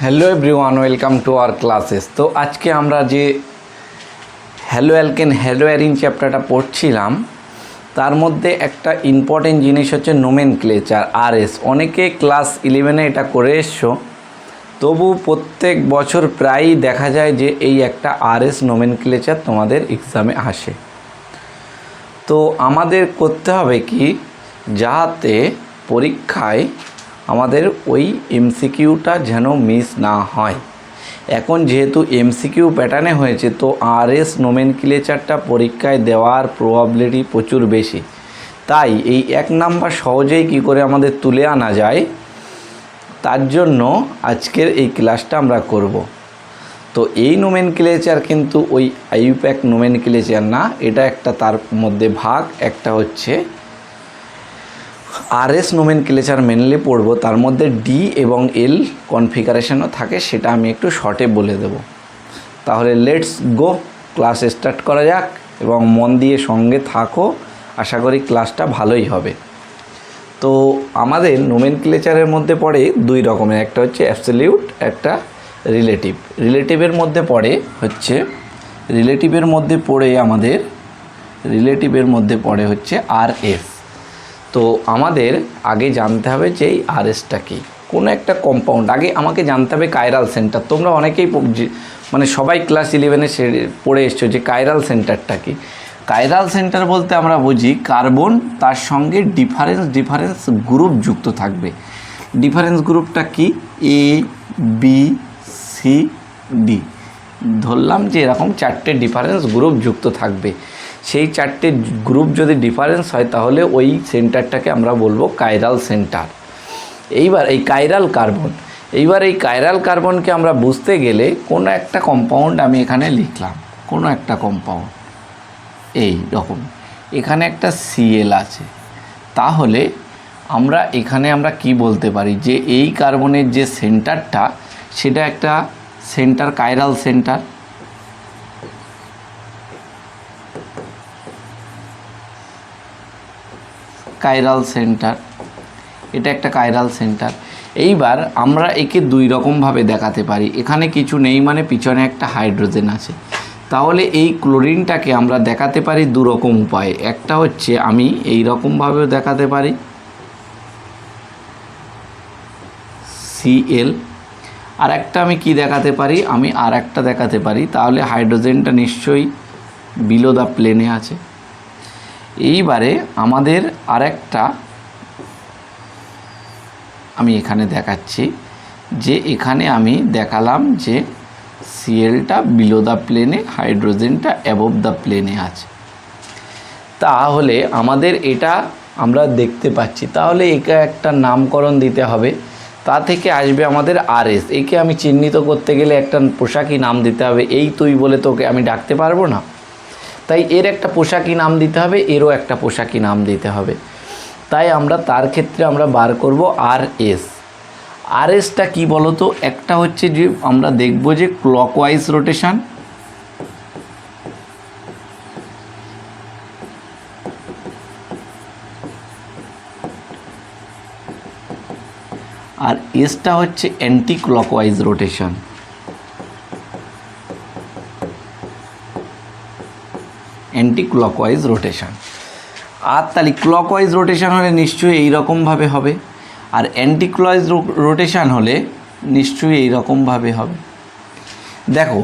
Hello everyone, welcome to our classes. তো আজকে আমরা যে হ্যালো অ্যালকেন হ্যালো অ্যারিন চ্যাপ্টারটা পড়ছিলাম, তার মধ্যে একটা ইম্পর্টেন্ট জিনিস হচ্ছে নোমেনক্লেচার, আরএস। অনেকে ক্লাস 11-এ এটা করে এসছো, তবু প্রত্যেক বছর প্রায়ই দেখা যায় যে এই একটা আরএস নোমেনক্লেচার তোমাদের এক্সামে আসে। তো আমাদের করতে হবে কি, যাতে পরীক্ষায় আমাদের ওই এমসিকিউটা যেন মিস না হয়। এখন যেহেতু এমসিকিউ প্যাটার্নে হয়েছে, তো আরএস নোমেনক্লেচারটা পরীক্ষায় দেওয়ার প্রবাবিলিটি প্রচুর বেশি। তাই এই 1 নাম্বার সহজেই কি করে আমাদের তুলে আনা যায়, তার জন্য আজকের এই ক্লাসটা আমরা করব। তো এই নোমেনক্লেচার কিন্তু ওই আইইউপ্যাক নোমেনক্লেচার না, এটা একটা তার মধ্যে ভাগ। একটা হচ্ছে আরএস নোমেনক্লেচার মেনলি পড়ব, তার মধ্যে ডি এবং এল কনফিগারেশনও থাকে, সেটা আমি একটু শর্টে বলে দেব। তাহলে লেটস গো, ক্লাস স্টার্ট করা যাক এবং মন দিয়ে সঙ্গে থাকো, আশা করি ক্লাসটা ভালোই হবে। তো আমাদের নোমেনক্লেচারের মধ্যে পড়ে 2 রকমের, একটা হচ্ছে অ্যাবসলিউট, একটা রিলেটিভ। রিলেটিভের মধ্যে পড়ে হচ্ছে আরএস। তো আমাদের আগে জানতে হবে যে এই আরএসটা কী। কোনো একটা কম্পাউন্ড আগে আমাকে জানতে হবে কাইরাল সেন্টার। তোমরা অনেকেই মানে সবাই ক্লাস 11-এ পড়ে এসছো যে কাইরাল সেন্টারটা কী। কাইরাল সেন্টার বলতে আমরা বুঝি কার্বন, তার সঙ্গে ডিফারেন্স গ্রুপ যুক্ত থাকবে। ডিফারেন্স গ্রুপটা কি, এ বি সি ডি। ধরলাম যে এরকম 4টে ডিফারেন্স গ্রুপ যুক্ত থাকবে। সেই 4টে গ্রুপ যদি ডিফারেন্স হয়, তাহলে ওই সেন্টারটাকে আমরা বলবো কাইরাল সেন্টার। এইবার এই কাইরাল কার্বনকে আমরা বুঝতে গেলে কোনো একটা কম্পাউন্ড আমি এখানে লিখলাম, কোনো একটা কম্পাউন্ড এই রকম, এখানে একটা সিএল আছে। তাহলে এখানে আমরা কি বলতে পারি যে এই কার্বনের যে সেন্টারটা, সেটা একটা সেন্টার, কাইরাল সেন্টার। এটা একটা কাইরাল সেন্টার। এইবার আমরা একে 2 রকমভাবে দেখাতে পারি। এখানে কিছু নেই মানে পিছনে একটা হাইড্রোজেন আছে। তাহলে এই ক্লোরিনটাকে আমরা দেখাতে পারি 2 রকম উপায়ে। একটা হচ্ছে আমি এই রকমভাবেও দেখাতে পারি, সিএল। আর একটা আমি কি দেখাতে পারি, দেখাতে পারি। তাহলে হাইড্রোজেনটা নিশ্চয়ই বিলো দ্য প্লেনে আছে। এইবারে আমাদের আরেকটা আমি এখানে দেখাচ্ছি, যে এখানে আমি দেখালাম যে সিএলটা বিলো দ্য প্লেনে, হাইড্রোজেনটা অ্যাবভ দ্য প্লেনে আছে। তাহলে আমাদের এটা আমরা দেখতে পাচ্ছি। তাহলে একে একটা নামকরণ দিতে হবে, তা থেকে আসবে আমাদের আরএস। একে আমি চিহ্নিত করতে গেলে একটা পোশাকি নাম দিতে হবে। এই তুই বলে তোকে আমি ডাকতে পারবো না, তাই এর একটা পোশাকি নাম দিতে হবে, এরও একটা পোশাকি নাম দিতে হবে। তাই তার ক্ষেত্রে আমরা বার করব আরএস। আরএসটা কি বলতো, একটা হচ্ছে যে আমরা দেখব যে ক্লকওয়াইজ রোটেশন, আর এসটা হচ্ছে অ্যান্টি ক্লকওয়াইজ রোটেশন। আর তাহলে ক্লকওয়াইজ রোটেশন হলে নিশ্চয়ই এইরকমভাবে হবে, আর অ্যান্টি ক্লকওয়াইজ রোটেশন হলে নিশ্চয়ই এইরকমভাবে হবে। দেখো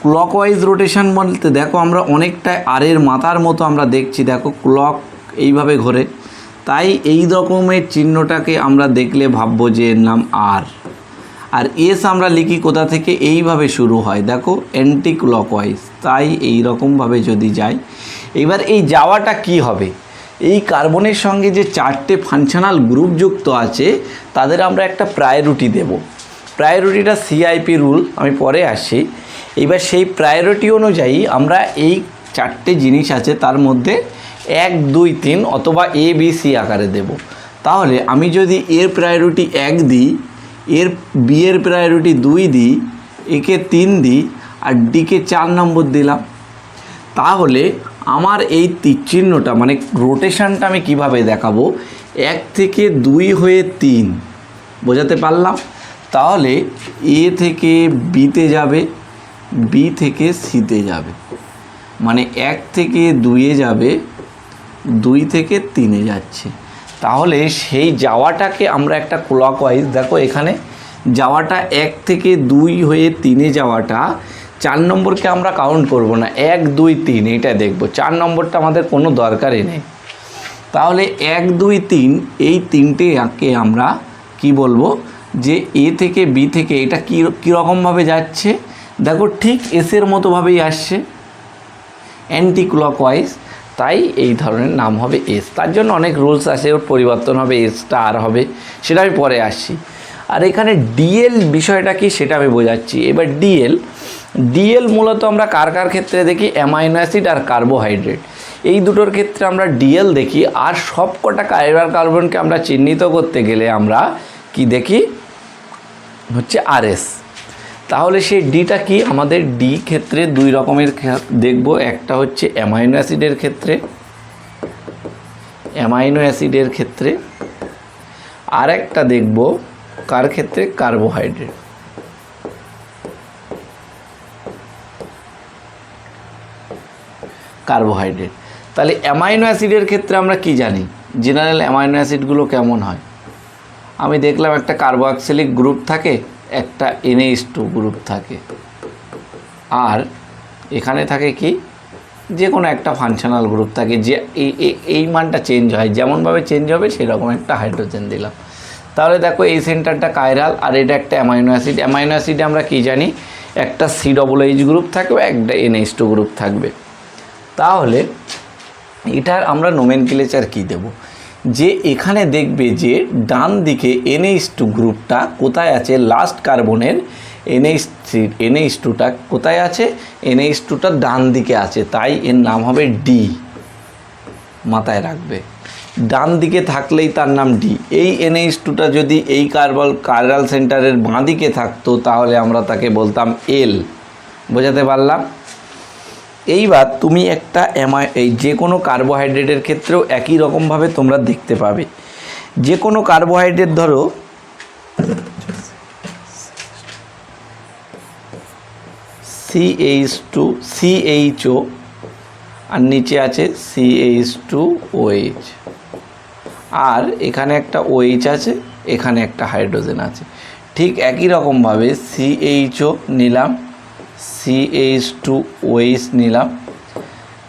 ক্লকওয়াইজ রোটেশন বলতে দেখো আমরা অনেকটা আরের মাথার মতো আমরা দেখছি, দেখো ক্লক এইভাবে ঘোরে। তাই এই রকমের চিহ্নটাকে আমরা দেখলে ভাববো যে এর নাম আর এস আমরা লিখি কোথা থেকে, এইভাবে শুরু হয়, দেখো অ্যান্টি ক্লকওয়াইজ। তাই এই রকমভাবে যদি যাই, এবার এই যাওয়াটা কি হবে, এই কার্বনের সঙ্গে যে 4টে ফাংশনাল গ্রুপ যুক্ত আছে, তাদের আমরা একটা প্রায়োরিটি দেব। প্রায়োরিটিটা সিআইপি রুল, আমি পরে আসি। এবার সেই প্রায়োরিটি অনুযায়ী আমরা এই 4টে জিনিস আছে, তার মধ্যে 1, 2, 3 অথবা এ বি সি আকারে দেব। তাহলে আমি যদি এর প্রায়োরিটি 1 দিই, এর বি এর প্রায়োরিটি 2 দিই, একে 3 দিই, আর ডিকে 4 নম্বর দিলাম, তাহলে আমার এই তীরচিহ্নটা মানে রোটেশনটা আমি কিভাবে দেখাবো, 1 থেকে 2 হয়ে 3, বোঝাতে পারলাম। তাহলে এ থেকে বিতে যাবে, বি থেকে সিতে যাবে, মানে 1 থেকে 2-এ যাবে, 2 থেকে 3-এ যাচ্ছে। তাহলে সেই যাওয়াটাকে আমরা একটা ক্লকওয়াইজ, দেখো এখানে যাওয়াটা 1 থেকে 2 হয়ে 3-এ যাওয়াটা, 4 নম্বরকে আমরা কাউন্ট করব না, 1 2 3 এটা দেখব, 4 নম্বরটা আমাদের কোনো দরকারই নেই। তাহলে 1 2 3 এই তিনটেকে আমরা কি বলবো, যে এ থেকে বি থেকে এটা কীরকমভাবে যাচ্ছে, দেখো ঠিক এসের মতোভাবেই আসছে, অ্যান্টি ক্লকওয়াইজ, তাই এই ধরনের নাম হবে এস। তার জন্য অনেক রুলস আছে, ওর পরিবর্তন হবে, এসটা আর হবে, সেটা আমি পরে আসছি। আর এখানে ডিএল বিষয়টা কি সেটা আমি বোঝাচ্ছি। এবার ডিএল মূলত আমরা কার কার ক্ষেত্রে দেখি, অ্যামাইনো অ্যাসিড আর কার্বোহাইড্রেট, এই দুটোর ক্ষেত্রে আমরা ডিএল দেখি। আর সব কটা কাইরাল কার্বনকে আমরা চিহ্নিত করতে গেলে আমরা কি দেখি, হচ্ছে আরএস। তাহলে সেই ডিটা কি, আমাদের ডি ক্ষেত্রে 2 রকমের দেখব, একটা হচ্ছে অ্যামাইনো অ্যাসিডের ক্ষেত্রে, আর একটা দেখব কার ক্ষেত্রে, কার্বোহাইড্রেট। তাহলে অ্যামাইনো অ্যাসিডের ক্ষেত্রে আমরা কি জানি, জেনারেল অ্যামাইনো অ্যাসিডগুলো কেমন হয়, আমি দেখলাম একটা কার্বক্সিলিক গ্রুপ থাকে, একটা NH2 গ্রুপ থাকে, আর এখানে থাকে কি, যে কোনো একটা ফাংশনাল গ্রুপ থাকে, যে এই মানটা চেঞ্জ হয়, যেমনভাবে চেঞ্জ হবে সেরকম একটা হাইড্রোজেন দিলাম। তাহলে দেখো এই সেন্টারটা কাইরাল, আর এটা একটা অ্যামাইনো অ্যাসিড। অ্যামাইনো অ্যাসিডে আমরা কি জানি, একটা COOH গ্রুপ থাকবে, একটা NH2 গ্রুপ থাকবে। তাহলে এটার আমরা নোমেনক্লেচার কি দেব, যে এখানে দেখবে যে ডান দিকে NH2 গ্রুপটা কোথায় আছে, লাস্ট কার্বনের NH2টা কোথায় আছে, NH2টা ডান দিকে আছে, তাই এর নাম হবে ডি, মাথায় রাখবে, ডান দিকে থাকলেই তার নাম ডি। এই NH2টা যদি এই কার্বাল সেন্টারের বাঁ দিকে থাকতো তাহলে আমরা তাকে বলতাম এল। বোঝাতে পারলাম? এইবার তুমি একটা এই যে কোনো কার্বোহাইড্রেটের ক্ষেত্রেও একই রকমভাবে তোমরা দেখতে পাবে, যে কোনো কার্বোহাইড্রেট ধরো CH2CHO আর নিচে আছে CH2OH, আর এখানে একটা OH আছে, এখানে একটা হাইড্রোজেন আছে। ঠিক একই রকমভাবে CHO নিলাম, CH2OH নিলাম,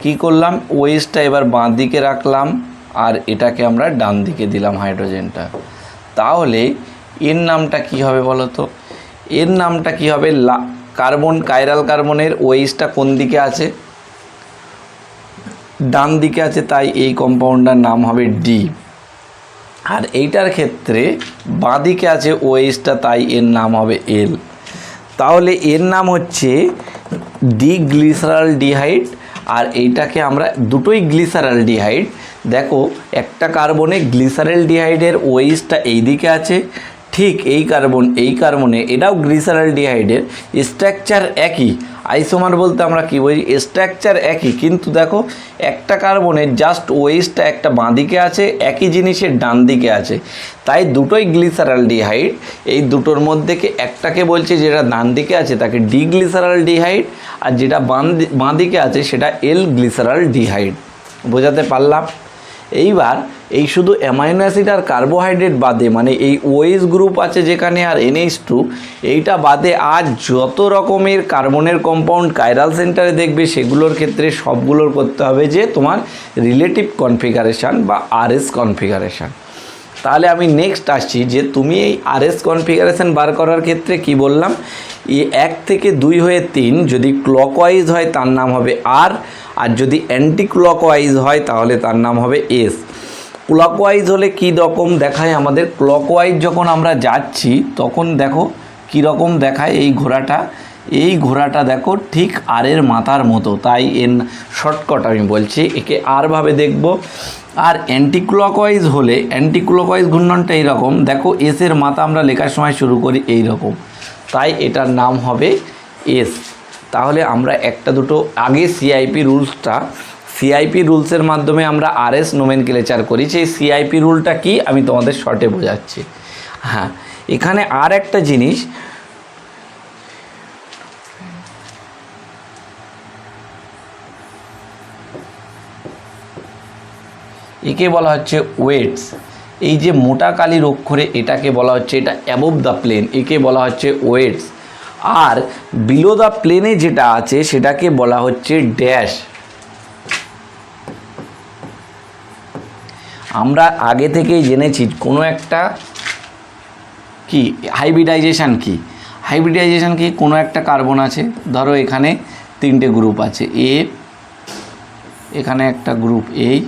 কি করলাম, OHটা এবার বাঁ দিকে রাখলাম, আর এটাকে আমরা ডান দিকে দিলাম হাইড্রোজেনটা। তাহলে এর নামটা কি হবে বলো তো, এর নামটা কি হবে, কাইরাল কার্বনের OHটা কোন দিকে আছে, ডান দিকে আছে, তাই এই কম্পাউন্ডটার নাম হবে ডি। আর এইটার ক্ষেত্রে বাঁ দিকে আছে OHটা, তাই এর নাম হবে এল। তাহলে এর নাম হচ্ছে ডিগ্লিসারালডিহাইড, আর এইটাকে আমরা দুটোই গ্লিসারালডিহাইড। দেখো একটা কার্বনে গ্লিসারালডিহাইডের OHটা এই দিকে আছে, ঠিক এই কার্বনে এটাও গ্লিসারালডিহাইডের, স্ট্রাকচার একই, আইসোমার বলতে আমরা কি বলি, স্ট্রাকচার একই, কিন্তু দেখো একটা কার্বনের জাস্ট OHটা একটা বাঁ দিকে আছে, একই জিনিসের ডান দিকে আছে, তাই দুটোই গ্লিসারালডিহাইড। এই দুটোর মধ্যে একটাকে বলছে যেটা ডান দিকে আছে তাকে ডিগ্লিসারালডিহাইড, আর যেটা বাঁ দিকে আছে সেটা এল গ্লিসারালডিহাইড। বোঝাতে পারলাম? এইবার এই শুধু অ্যামাইনো অ্যাসিড আর কার্বোহাইড্রেট বাদে, মানে এই OH গ্রুপ আছে যেখানে আর NH2, এইটা বাদে আর যত রকমের কার্বনের কম্পাউন্ড কাইরাল সেন্টারে দেখবে সেগুলোর ক্ষেত্রে সবগুলোর করতে হবে যে তোমার রিলেটিভ কনফিগারেশান বা RS কনফিগারেশান। তাহলে আমি নেক্সট আসছি যে তুমি এই RS কনফিগারেশান বার করার ক্ষেত্রে কি বললাম, 1 থেকে 2 হয়ে 3 যদি ক্লকওয়াইজ হয় তার নাম হবে আর যদি অ্যান্টি ক্লকওয়াইজ হয় তাহলে তার নাম হবে এস। ক্লকওয়াইজ হলে কী রকম দেখায় আমাদের, ক্লকওয়াইজ যখন আমরা যাচ্ছি তখন দেখো কী রকম দেখায়, এই ঘোড়াটা দেখো ঠিক আরের মাথার মতো, তাই এর শর্টকাট আমি বলছি, একে আর ভাবে দেখব। আর অ্যান্টি ক্লকওয়াইজ হলে, অ্যান্টি ক্লকওয়াইজ ঘূর্ণনটা এইরকম, দেখো এসের মাথা আমরা লেখার সময় শুরু করি এই রকম, তাই এটার নাম হবে এস। তাহলে আমরা একটা দুটো আগে সিআইপি রুলসের মাধ্যমে আমরা RS নোমেনক্লেচার করি। সেই সিআইপি রুলটা কি আমি তোমাদের শর্টে বোঝাচ্ছি। হ্যাঁ, এখানে আর একটা জিনিস, একে বলা হচ্ছে ওয়েটস। এই যে মোটা কালির অক্ষরে এটাকে বলা হচ্ছে, এটা অ্যাবভ দ্য প্লেন, একে বলা হচ্ছে ওয়েটস। আর বিলো দ্য প্লেনে যেটা আছে সেটাকে বলা হচ্ছে ড্যাশ। আমরা আগে থেকেই জেনেছি কোনো একটা কি হাইব্রিডাইজেশন কি, হাইব্রিডাইজেশন কি, কোনো একটা কার্বন আছে, ধরো এখানে 3টে গ্রুপ আছে, এ, এখানে একটা গ্রুপ এই,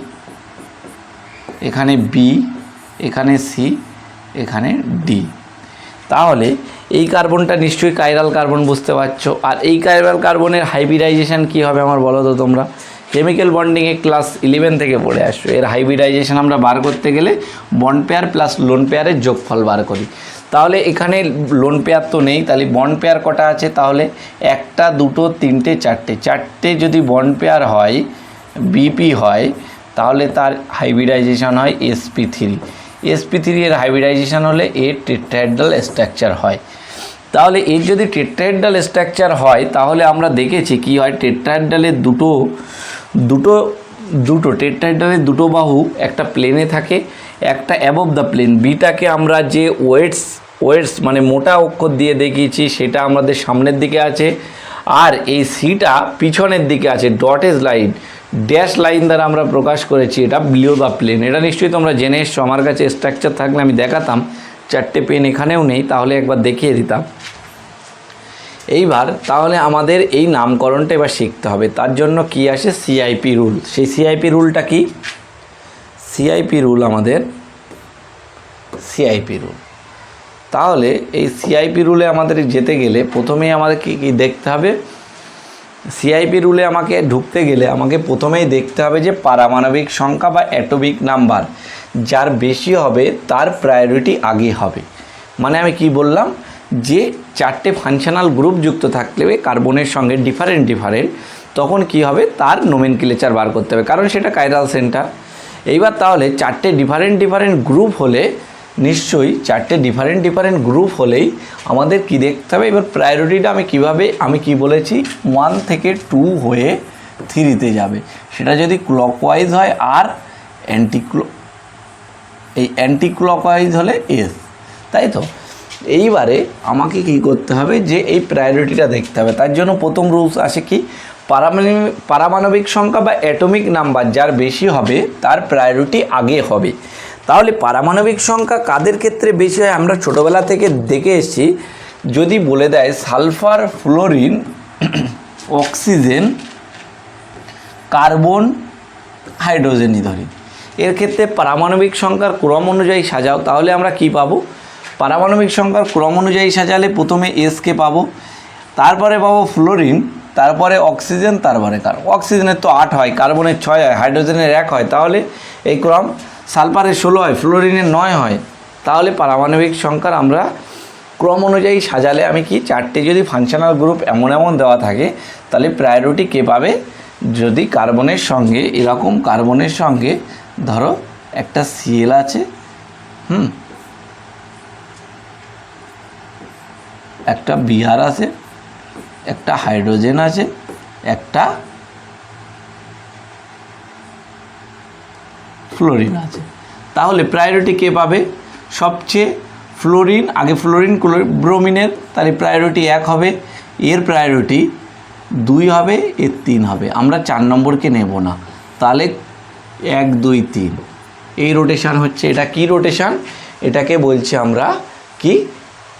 এখানে বি, এখানে সি, এখানে ডি। তাহলে এই কার্বনটা নিশ্চয়ই কাইরাল কার্বন, বুঝতে পারছো। আর এই কাইরাল কার্বনের হাইব্রিডাইজেশন কি হবে আমার বলো তো তোমরা? কেমিক্যাল বন্ডিংয়ে ক্লাস 11 থেকে পড়ে আসছো। এর হাইব্রিডাইজেশন আমরা বার করতে গেলে বন্ড পেয়ার প্লাস লোন পেয়ারের যোগফল বার করি। তাহলে এখানে লোন পেয়ার তো নেই, তাহলে বন্ড পেয়ার কটা আছে? তাহলে 1 2 3 4টে যদি বন্ড পেয়ার হয়, বিপি হয়, তাহলে তার হাইব্রিডাইজেশন হয় sp3। sp3 এর হাইব্রিডাইজেশন হলে এর টেট্রাহেড্রাল স্ট্রাকচার হয়। তাহলে এর যদি টেট্রাহেড্রাল স্ট্রাকচার হয় তাহলে আমরা দেখেছি কি হয়, টেট্রাহেড্রালের দুটো টেট্রাহেড্রালের দুটো বাহু একটা প্লেনে থাকে, একটা অ্যাবভ দ্য প্লেন। বিটাকে আমরা যে ওয়েটস মানে মোটা অক্ষর দিয়ে দেখিয়েছি সেটা আমাদের সামনের দিকে আছে, আর এই সিটা পিছনের দিকে আছে, ডটেজ লাইন, ড্যাশ লাইন দ্বারা আমরা প্রকাশ করেছি, এটা বিলো দ্য প্লেন। এটা নিশ্চয়ই তোমরা জেনে এসছো, আমার কাছে স্ট্রাকচার থাকলে আমি দেখাতাম, 4টে পেন এখানেও নেই, তাহলে একবার দেখিয়ে দিতাম। এইবার তাহলে আমাদের এই নামকরণটা এবার শিখতে হবে। তার জন্য কি আসে? CIP rule. সেই সিআইপি রুলটা কি? সিআইপি রুল আমাদের সিআইপি রুল। তাহলে এই সিআইপি রুলে আমাদের যেতে গেলে প্রথমেই আমাদের কি দেখতে হবে? সিআইপি রুলে আমাকে ঢুকতে গেলে আমাকে প্রথমেই দেখতে হবে যে পারমাণবিক সংখ্যা বা অ্যাটমিক নাম্বার যার বেশি হবে তার প্রায়োরিটি আগে হবে। মানে আমি কি বললাম, যে 4টে ফাংশনাল গ্রুপ যুক্ত থাকলে কার্বনের সঙ্গে ডিফারেন্ট তখন কি হবে, তার নোমেনক্লেচার বার করতে হবে, কারণ সেটা কাইরাল সেন্টার। এইবার তাহলে 4টে ডিফারেন্ট গ্রুপ হলে নিশ্চয়ই 4টে ডিফারেন্ট গ্রুপ হলেই আমাদের কি দেখতে হবে, এবার প্রায়োরিটিটা আমি কি বলেছি 1 থেকে 2 হয়ে 3-তে যাবে। সেটা যদি ক্লকওয়াইজ হয় আর অ্যান্টি ক্লকওয়াইজ হলে এস, তাই তো। এইবারে আমাকে কি করতে হবে, যে এই প্রায়োরিটিটা দেখতে হবে। তার জন্য প্রথম রুলস আসে কি, পারমাণবিক সংখ্যা বা অ্যাটমিক নাম্বার যার বেশি হবে তার প্রায়োরিটি আগে হবে। তাহলে পারমাণবিক সংখ্যা কাদের ক্ষেত্রে বেশি হয় আমরা ছোটোবেলা থেকে দেখে এসেছি, যদি বলে দেয় সালফার, ফ্লোরিন, অক্সিজেন, কার্বন, হাইড্রোজেনই ধরি, এর ক্ষেত্রে পারমাণবিক সংখ্যার ক্রম অনুযায়ী সাজাও, তাহলে আমরা কি পাবো? পারমাণবিক সংখ্যার ক্রম অনুযায়ী সাজালে প্রথমে এসকে পাবো, তারপরে পাবো ফ্লোরিন, তারপরে অক্সিজেন, তারপরে কার্বন। অক্সিজেনের তো 8 হয়, কার্বনের 6 হয়, হাইড্রোজেনের 1 হয়, তাহলে এই ক্রম। সালফারের 16 হয়, ফ্লোরিনের 9 হয়। তাহলে পারমাণবিক সংখ্যার আমরা ক্রম অনুযায়ী সাজালে আমি কি 4টে যদি ফাংশনাল গ্রুপ এমন দেওয়া থাকে তাহলে প্রায়োরিটি কে পাবে? যদি কার্বনের সঙ্গে এরকম কার্বনের সঙ্গে ধরো একটা সিএল আছে, একটা বিআর আছে, একটা হাইড্রোজেন আছে, একটা ফ্লোরিন আছে, তাহলে প্রায়োরিটি কে পাবে? সবচেয়ে ফ্লোরিন আগে, ফ্লোরিন ব্রোমিনের, তাহলে প্রায়োরিটি 1 হবে, এর প্রায়োরিটি 2 হবে, এর 3 হবে। আমরা 4 নম্বরকে নেব না, তাহলে 1 2 3 এই রোটেশান হচ্ছে। এটা কি রোটেশান? এটাকে বলছি আমরা কি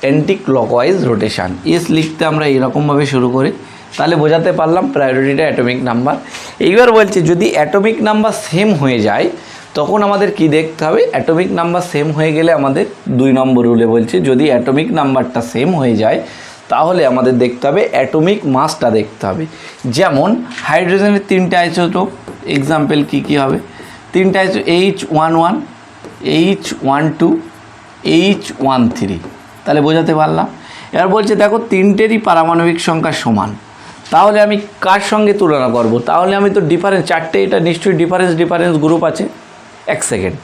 অ্যান্টি ক্লকওয়াইজ রোটেশান। এস লিখতে আমরা এরকমভাবে শুরু করি, তাহলে বোঝাতে পারলাম প্রায়োরিটিটা অ্যাটমিক নাম্বার। এইবার বলছে যদি অ্যাটমিক নাম্বার সেম হয়ে যায় তখন আমাদের কি দেখতে হবে? অ্যাটমিক নাম্বার সেম হয়ে গেলে আমাদের 2 নম্বর রুলে বলছে যদি অ্যাটমিক নাম্বারটা সেম হয়ে যায় তাহলে আমাদের দেখতে হবে অ্যাটমিক মাসটা দেখতে হবে। যেমন হাইড্রোজেনের 3টে আইসোটোপ, এক্সাম্পল কি হবে? 3টে আইসোটোপ H11, H12, H13, তাহলে বোঝাতে পারলাম। এবার বলছে দেখো 3টেরই পারমাণবিক সংখ্যা সমান, তাহলে আমি কার সঙ্গে তুলনা করব? তাহলে আমি তো ডিফারেন্স 4টে, এটা নিশ্চয়ই ডিফারেন্স গ্রুপ আছে। 1 সেকেন্ড,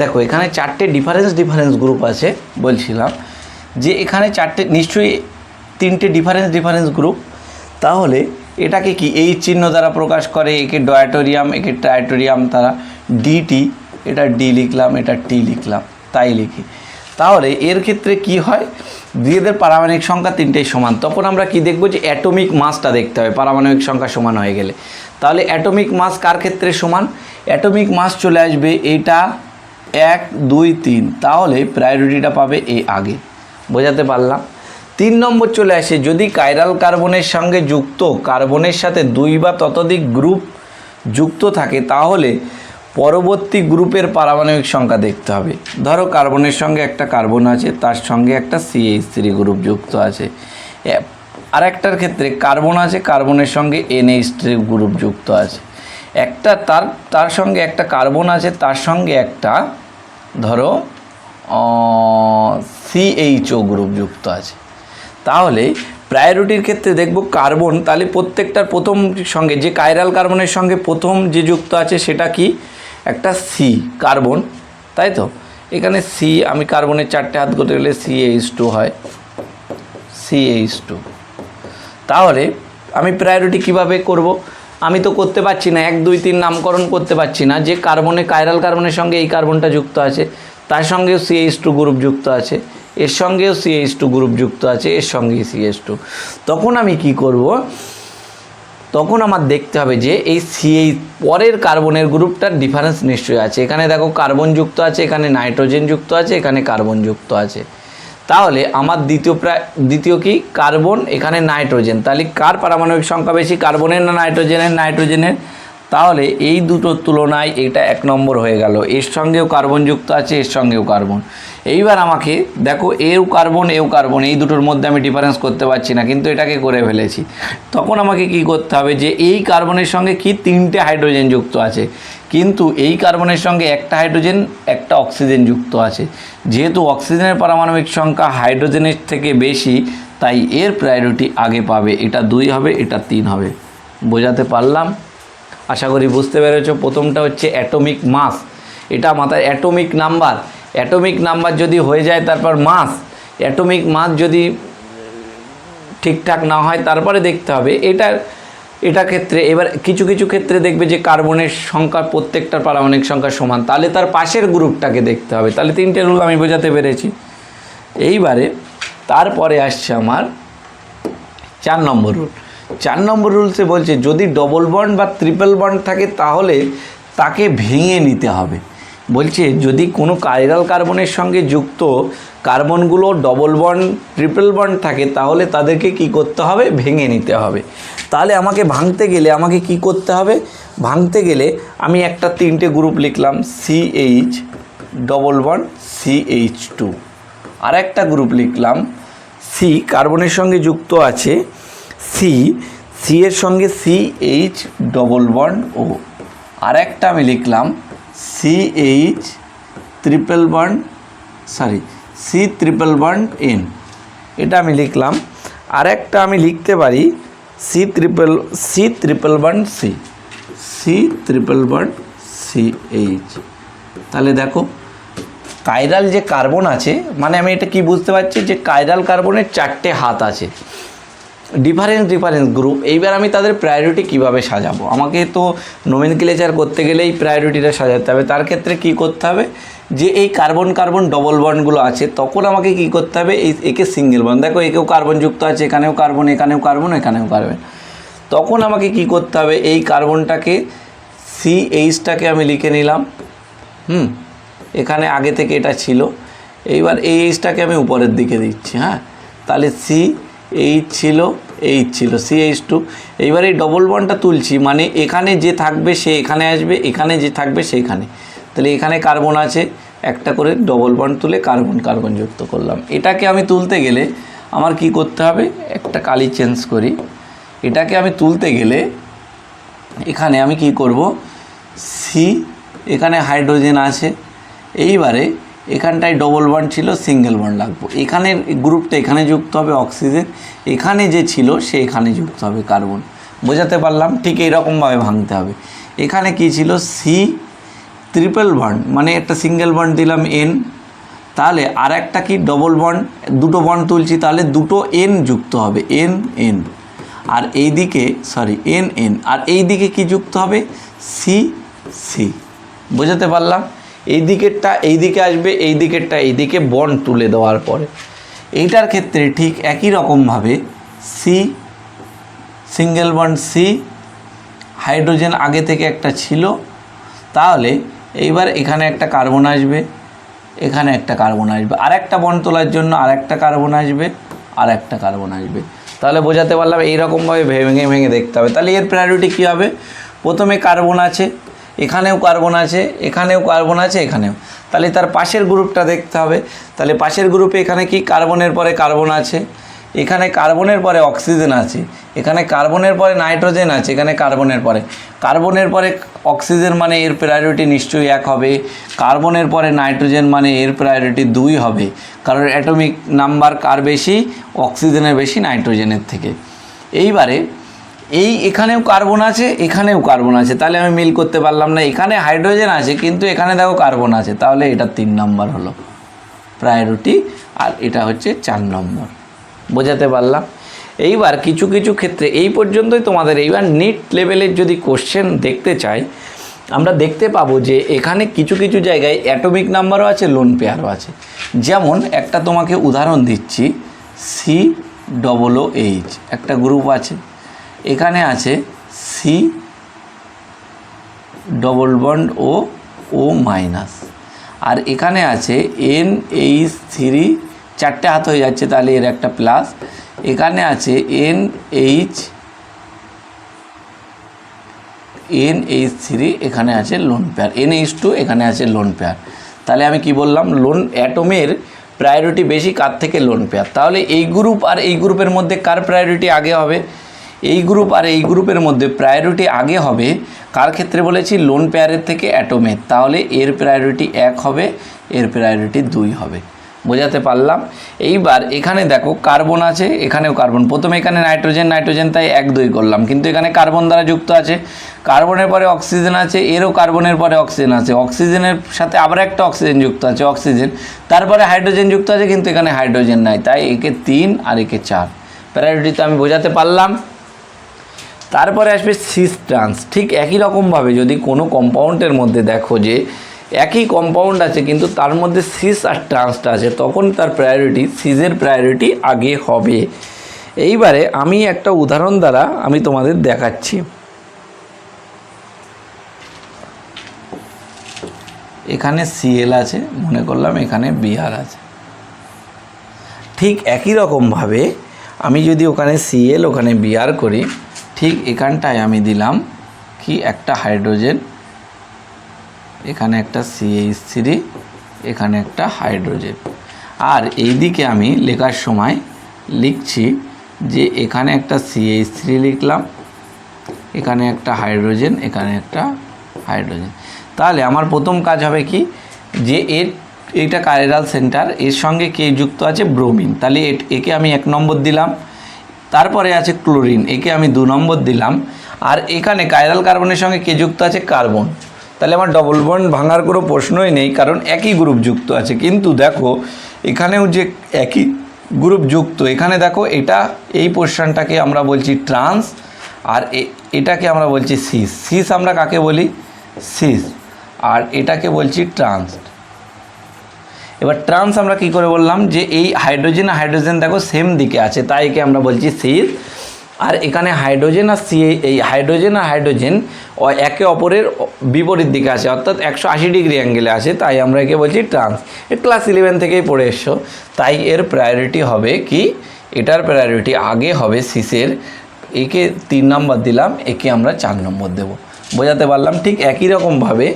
দেখো এখানে চারটে ডিফারেন্স গ্রুপ আছে, বলছিলাম যে এখানে চারটে নিশ্চয়ই তিনটে ডিফারেন্স গ্রুপ, তাহলে এটাকে কি এই চিহ্ন দ্বারা প্রকাশ করে, একে ডয়াটোরিয়াম একে ট্রাইটোরিয়াম, তারা ডিটি, এটা ডি লিখলাম এটা টি লিখলাম, তাই লিখি। তাহলে এর ক্ষেত্রে কি হয়, এদের পারমাণবিক সংখ্যা তিনটেই সমান, তখন আমরা কি দেখব যে অ্যাটমিক মাসটা দেখতে হবে পারমাণবিক সংখ্যা সমান হয়ে গেলে। তাহলে অ্যাটমিক মাস কার ক্ষেত্রে সমান, অ্যাটমিক মাস চলে আসবে এটা 1 2 3, তাহলে প্রায়োরিটিটা পাবে এই আগে, বোঝাতে পারলাম। 3 নম্বর চলে আসে, যদি কাইরাল কার্বনের সঙ্গে যুক্ত কার্বনের সাথে 2 বা ততোধিক গ্রুপ যুক্ত থাকে তাহলে পরবর্তী গ্রুপের পারমাণবিক সংখ্যা দেখতে হবে। ধরো কার্বনের সঙ্গে একটা কার্বন আছে, তার সঙ্গে একটা CH3 গ্রুপ যুক্ত আছে। আরেকটার ক্ষেত্রে কার্বন আছে, কার্বনের সঙ্গে NH3 গ্রুপ যুক্ত আছে। একটা তার সঙ্গে একটা কার্বন আছে, তার সঙ্গে একটা ধরো CHO গ্রুপ যুক্ত আছে। তাহলে প্রায়োরিটির ক্ষেত্রে দেখব কার্বন, তাহলে প্রত্যেকটার প্রথম সঙ্গে যে কাইরাল কার্বনের সঙ্গে প্রথম যে যুক্ত আছে সেটা কি, একটা সি কার্বন, তাই তো। এখানে সি, আমি কার্বনের 4টে হাত করতে গেলে CH2 হয়, CH2। তাহলে আমি প্রায়োরিটি কিভাবে করব, আমি তো করতে পারছি না 1 2 3 নামকরণ করতে পারছি না, যে কার্বনে কাইরাল কার্বনের সঙ্গে এই কার্বনটা যুক্ত আছে, তার সঙ্গেও CH2 গ্রুপ যুক্ত আছে, এর সঙ্গেও CH2 গ্রুপ যুক্ত আছে, এর সঙ্গেই CH2। তখন আমি কি করব, তখন আমার দেখতে হবে যে এই পরের কার্বনের গ্রুপটার ডিফারেন্স নিশ্চয়ই আছে। এখানে দেখো কার্বন যুক্ত আছে, এখানে নাইট্রোজেন যুক্ত আছে, এখানে কার্বন যুক্ত আছে। তাহলে আমার দ্বিতীয় কি কার্বন, এখানে নাইট্রোজেন, তাহলে কার পারমাণবিক সংখ্যা বেশি, কার্বনের না নাইট্রোজেনের, নাইট্রোজেনের। তাহলে এই দুটোর তুলনায় এটা 1 নম্বর হয়ে গেল, এর সঙ্গেও কার্বন যুক্ত আছে, এর সঙ্গেও কার্বন। এইবার আমাকে দেখো এও কার্বন এই দুটোর মধ্যে আমি ডিফারেন্স করতে পারছি না, কিন্তু এটাকে করে ফেলেছি। তখন আমাকে কি করতে হবে, যে এই কার্বনের সঙ্গে কি 3টে হাইড্রোজেন যুক্ত আছে, কিন্তু এই কার্বনের সঙ্গে একটা হাইড্রোজেন একটা অক্সিজেন যুক্ত আছে। যেহেতু অক্সিজেনের পারমাণবিক সংখ্যা হাইড্রোজেনের থেকে বেশি, তাই এর প্রায়োরিটি আগে পাবে, এটা 2 হবে, এটা 3 হবে। বোঝাতে পারলাম? আশা করি বুঝতে পেরেছো। প্রথমটা হচ্ছে অ্যাটমিক মাস, এটা মাথায় অ্যাটমিক নাম্বার যদি হয়ে যায় তারপর মাস, অ্যাটমিক মাস যদি ঠিকঠাক না হয় তারপরে দেখতে হবে এটা ক্ষেত্রে। এবার কিছু ক্ষেত্রে দেখবে যে কার্বনের সংখ্যা প্রত্যেকটার পারমাণবিক সংখ্যা সমান, তাহলে তার পাশের গ্রুপটাকে দেখতে হবে। তাহলে 3টে রুল আমি বোঝাতে পেরেছি। এইবারে তারপরে আসছে আমার 4 নম্বর রুল। 4 নম্বর রুলসে বলছে যদি ডবল বন্ড বা ট্রিপল বন্ড থাকে তাহলে তাকে ভেঙে নিতে হবে। বলছে যদি কোনো কাইরাল কার্বনের সঙ্গে যুক্ত কার্বনগুলো ডবল বন্ড ট্রিপল বন্ড থাকে তাহলে তাদেরকে কি করতে হবে, ভেঙে নিতে হবে। তাহলে আমাকে ভাঙতে গেলে আমাকে কি করতে হবে, ভাঙতে গেলে আমি একটা 3টে গ্রুপ লিখলাম, CH ডবল বন্ড CH2, আর একটা গ্রুপ লিখলাম C কার্বনের সঙ্গে যুক্ত আছে C এর সঙ্গে CH ডবল বন্ড O, আর একটা আমি লিখলাম CH triple bond C triple bond N, এটা আমি লিখলাম। আর একটা আমি লিখতে পারি C triple bond C triple bond CH। তাহলে দেখো কাইরাল যে কার্বন আছে, মানে আমি এটা কি বুঝতে পারছি যে কাইরাল কার্বনের 4টে হাত আছে, ডিফারেন্স গ্রুপ। এইবার আমি তাদের প্রায়োরিটি কিভাবে সাজাবো, আমাকে তো নোমেনক্লেচার করতে গেলে এই প্রায়োরিটিটা সাজাতে হবে। তার ক্ষেত্রে কি করতে হবে, যে এই কার্বন ডবল বন্ডগুলো আছে তখন আমাকে কি করতে হবে, একে সিঙ্গেল বন্ড, দেখো একেও কার্বন যুক্ত আছে, এখানেও কার্বন এখানেও কার্বন এখানেও কার্বন। তখন আমাকে কি করতে হবে, এই কার্বনটাকে CHটাকে আমি লিখে নিলাম, এখানে আগে থেকে এটা ছিল, এইবার এই Hটাকে আমি উপরের দিকে দিচ্ছি। হ্যাঁ, তাহলে CH ছিল CH2। এইবার এই ডবল বন্ডটা তুলছি, মানে এখানে যে থাকবে সে এখানে আসবে, এখানে যে থাকবে সেখানে। তাহলে এখানে কার্বন আছে, একটা করে ডবল বন্ড তুলে কার্বন কার্বন যুক্ত করলাম। এটাকে আমি তুলতে গেলে আমার কি করতে হবে, একটা কালি চেঞ্জ করি, এটাকে আমি তুলতে গেলে এখানে আমি কি করব, সি, এখানে হাইড্রোজেন আছে, এইবারে এখানটায় ডবল বন্ড ছিল, সিঙ্গেল বন্ড লাগবো, এখানের গ্রুপটা এখানে যুক্ত হবে অক্সিজেন, এখানে যে ছিল সে এখানে যুক্ত হবে কার্বন। বোঝাতে পারলাম? ঠিক এইরকমভাবে ভাঙতে হবে। এখানে কি ছিল, সি ট্রিপল বন্ড, মানে একটা সিঙ্গেল বন্ড দিলাম এন, তাহলে আর একটা কি ডবল বন্ড, দুটো বন্ড তুলছি, তাহলে দুটো এন যুক্ত হবে, এন এন, আর এই দিকে সরি এন এন, আর এই দিকে কি যুক্ত হবে, সি সি। বোঝাতে পারলাম? এই দিকেরটা এই দিকে আসবে, এই দিকেরটা এই দিকে বন্ড তুলে দেওয়ার পরে। এইটার ক্ষেত্রে ঠিক একই রকমভাবে C single bond C, hydrogen আগে থেকে একটা ছিল, তাহলে এইবার এখানে একটা কার্বন আসবে, এখানে একটা কার্বন আসবে, আর একটা বন্ড তোলার জন্য আর একটা কার্বন আসবে, আর একটা কার্বন আসবে। তাহলে বোঝাতে পারলাম? এইরকমভাবে ভেঙে ভেঙে দেখতে হবে। তাহলে এর প্রায়োরিটি কী হবে, প্রথমে কার্বন আছে, এখানেও কার্বন আছে, এখানেও কার্বন আছে, এখানেও, তাহলে তার পাশের গ্রুপটা দেখতে হবে। তাহলে পাশের গ্রুপে এখানে কি কার্বনের পরে কার্বন আছে, এখানে কার্বনের পরে অক্সিজেন আছে, এখানে কার্বনের পরে নাইট্রোজেন আছে, এখানে কার্বনের পরে অক্সিজেন, মানে এর প্রায়োরিটি নিশ্চয়ই 1 হবে। কার্বনের পরে নাইট্রোজেন মানে এর প্রায়োরিটি 2 হবে, কারণ অ্যাটমিক নাম্বার কার বেশি, অক্সিজেনের বেশি নাইট্রোজেনের থেকে। এইবারে এখানেও কার্বন আছে, এখানেও কার্বন আছে, তাহলে আমি মিল করতে পারলাম না, এখানে হাইড্রোজেন আছে কিন্তু এখানে দেখো কার্বন আছে, তাহলে এটা 3 নম্বর হলো প্রায়োরিটি, আর এটা হচ্ছে 4 নম্বর। বোঝাতে পারলাম? এইবার কিছু কিছু ক্ষেত্রে এই পর্যন্তই তোমাদের। এইবার নিট লেভেলের যদি কোশ্চেন দেখতে চাই, আমরা দেখতে পাবো যে এখানে কিছু কিছু জায়গায় অ্যাটমিক নাম্বারও আছে, লোন পেয়ারও আছে। যেমন একটা তোমাকে উদাহরণ দিচ্ছি, COOH একটা গ্রুপ আছে, এখানে আছে সি ডবল বন্ড ও মাইনাস, আর এখানে আছে NH3, 4টে হাত হয়ে যাচ্ছে, তাহলে এর একটা প্লাস, এখানে আছে NH3, এখানে আছে লোন পেয়ার, NH2, এখানে আছে লোন পেয়ার। তাহলে আমি কি বললাম, লোন অ্যাটমের প্রায়োরিটি বেশি কার থেকে, লোন পেয়ার। তাহলে এই গ্রুপ আর এই গ্রুপের মধ্যে কার প্রায়োরিটি আগে হবে, এই গ্রুপ আর এই গ্রুপের মধ্যে প্রায়োরিটি আগে হবে কার ক্ষেত্রে বলেছি, লোন পেয়ারের থেকে অ্যাটমের। তাহলে এর প্রায়োরিটি 1 হবে, এর প্রায়োরিটি 2 হবে। বোঝাতে পারলাম? এইবার এখানে দেখো কার্বন আছে, এখানেও কার্বন, প্রথমে এখানে নাইট্রোজেন তাই 1 2 করলাম, কিন্তু এখানে কার্বন দ্বারা যুক্ত আছে, কার্বনের পরে অক্সিজেন আছে, এরও কার্বনের পরে অক্সিজেন আছে, অক্সিজেনের সাথে আবার একটা অক্সিজেন যুক্ত আছে, অক্সিজেন, তারপরে হাইড্রোজেন যুক্ত আছে, কিন্তু এখানে হাইড্রোজেন নাই, তাই একে 3 আর একে 4 প্রায়োরিটি। তো আমি বোঝাতে পারলাম? তারপরে আসবে সিস ট্রান্স। ঠিক একই রকমভাবে যদি কোনো কম্পাউন্ডের মধ্যে দেখো যে একই কম্পাউন্ড আছে কিন্তু তার মধ্যে সিস আর ট্রান্সটা আছে, তখন তার প্রায়োরিটি, সিসের প্রায়োরিটি আগে হবে। এইবারে আমি একটা উদাহরণ দ্বারা আমি তোমাদের দেখাচ্ছি। এখানে Cl আছে, মনে করলাম এখানে Br আছে। ঠিক একই রকমভাবে আমি যদি ওখানে Cl ওখানে Br করি, ঠিক এখানটায় আমি দিলাম কি একটা হাইড্রোজেন, এখানে একটা CH3, এখানে একটা হাইড্রোজেন, আর এই দিকে আমি লেখার সময় লিখছি যে এখানে একটা CH3 লিখলাম, এখানে একটা হাইড্রোজেন, এখানে একটা হাইড্রোজেন। তাহলে আমার প্রথম কাজ হবে কি, যে এইটা কাইরাল সেন্টার, এর সঙ্গে কে যুক্ত আছে, ব্রোমিন, তাহলে একে আমি 1 নম্বর দিলাম। তারপরে আছে ক্লোরিন, একে আমি 2 নম্বর দিলাম। আর এখানে কাইরাল কার্বনের সঙ্গে কে যুক্ত আছে, কার্বন, তাহলে আমার ডবল বন্ড ভাঙার কোনো প্রশ্নই নেই, কারণ একই গ্রুপ যুক্ত আছে। কিন্তু দেখো এখানেও যে একই গ্রুপ যুক্ত, এখানে দেখো এটা এই পোর্শনটাকে আমরা বলছি ট্রান্স, আর এটাকে আমরা বলছি সিস। সিস আমরা কাকে বলি, সিস, আর এটাকে বলছি ট্রান্স। এবার ট্রান্স আমরা কি করে বললাম, যে এই হাইড্রোজেন আর হাইড্রোজেন দেখো সেম দিকে আছে, তাই একে আমরা বলছি সিস। আর এখানে হাইড্রোজেন আর এই হাইড্রোজেন আর হাইড্রোজেন একে অপরের বিপরীত দিকে আছে, অর্থাৎ 180 ডিগ্রি অ্যাঙ্গেলে আছে, তাই আমরা একে বলছি ট্রান্স। এর ক্লাস 11 থেকেই পড়ে এসছো, তাই এর প্রায়োরিটি হবে কি, এটার প্রায়োরিটি আগে হবে সিসের, একে 3 নম্বর দিলাম, একে আমরা 4 নম্বর দেব। বোঝাতে পারলাম? ঠিক একই রকমভাবে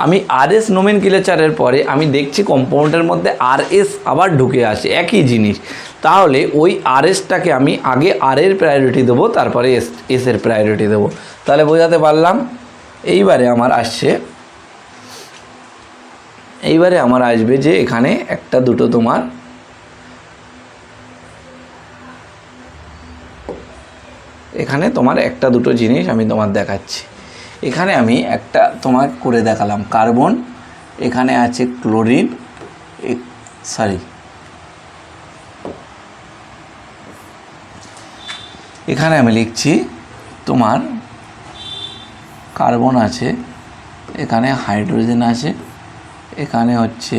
আমি আরএস নোমেনক্লেচারের পরে আমি দেখছি কম্পাউন্ডের মধ্যে আরএস আবার ঢুকে আসে, একই জিনিস। তাহলে ওই আরএসটাকে আমি আগে আর এর প্রায়োরিটি দেবো, তারপরে এস এর প্রায়োরিটি দেবো। তাহলে বোঝাতে পারলাম। এইবারে আমার আসবে যে এখানে একটা দুটো তোমার একটা দুটো জিনিস আমি তোমার দেখাচ্ছি। এখানে আমি একটা তোমার করে দেখালাম কার্বন, এখানে আছে ক্লোরিন, এখানে আমি লিখছি তোমার কার্বন আছে, এখানে হাইড্রোজেন আছে, এখানে হচ্ছে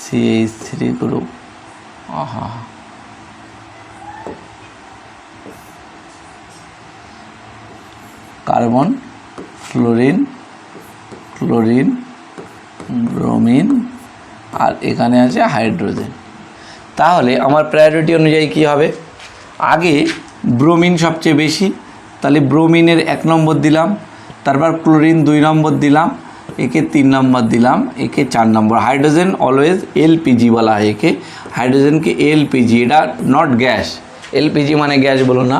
CH3 group. Carbon, fluorine, bromine, আর এখানে আছে হাইড্রোজেন। তাহলে আমার প্রায়োরিটি অনুযায়ী কি হবে? আগে ব্রোমিন সবচেয়ে বেশি, তাহলে ব্রোমিনের 1 নম্বর দিলাম, তারপর ক্লোরিন 2 নম্বর দিলাম, একে 3 নম্বর দিলাম, একে 4 নম্বর। হাইড্রোজেন অলওয়েজ LPG বলা হয়, একে হাইড্রোজেনকে LPG, এটা নট গ্যাস। LPG মানে গ্যাস বলো না,